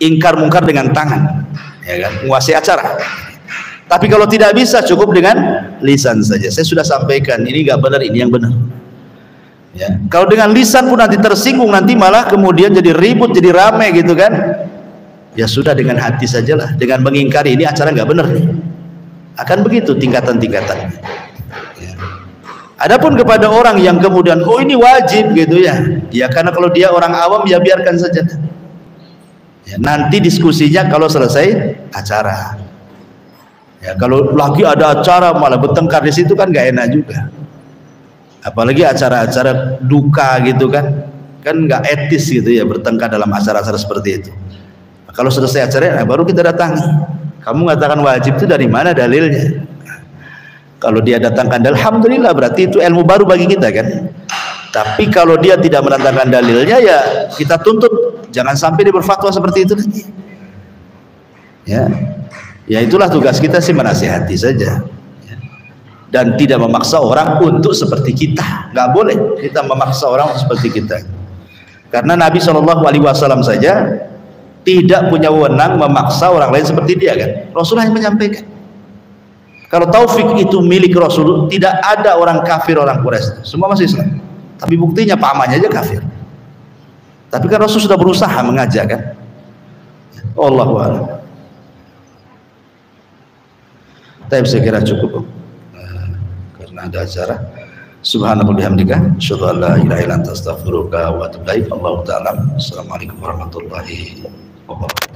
ingkar mungkar dengan tangan, ya kan, menguasai acara. Tapi kalau tidak bisa, cukup dengan lisan saja. Saya sudah sampaikan ini nggak benar, ini yang benar. Ya. Kalau dengan lisan pun nanti tersinggung, nanti malah kemudian jadi ribut, jadi rame gitu kan. Ya sudah, dengan hati sajalah, dengan mengingkari ini acara nggak benar nih. Akan begitu tingkatan-tingkatan. Adapun kepada orang yang kemudian oh ini wajib gitu ya, ya karena kalau dia orang awam ya biarkan saja. Ya, nanti diskusinya kalau selesai acara. Ya, kalau lagi ada acara malah bertengkar di situ kan gak enak juga. Apalagi acara-acara duka gitu kan gak etis gitu ya bertengkar dalam acara-acara seperti itu. Nah, kalau selesai acara baru kita datang. Kamu mengatakan wajib itu dari mana dalilnya? Kalau dia datangkan dalil, alhamdulillah, berarti itu ilmu baru bagi kita kan. Tapi kalau dia tidak mendatangkan dalilnya, ya kita tuntut jangan sampai dia berfatwa seperti itu lagi. Ya itulah tugas kita sih, menasihati saja. Dan tidak memaksa orang untuk seperti kita. Nggak boleh kita memaksa orang seperti kita. Karena Nabi SAW saja tidak punya wewenang memaksa orang lain seperti dia kan. Rasulullah yang menyampaikan. Kalau taufik itu milik Rasul, tidak ada orang kafir, orang Quraisy, semua masih Islam. Tapi buktinya pamannya aja kafir. Tapi kan Rasul sudah berusaha mengajak kan. Allahu a'lam. Tapi saya kira cukup karena ada acara. Subhanallah bihamdika, asyhadu an la ilaha illa anta astaghfiruka wa atubu ilaik. Allahu ta'ala. Assalamualaikum warahmatullahi wabarakatuh.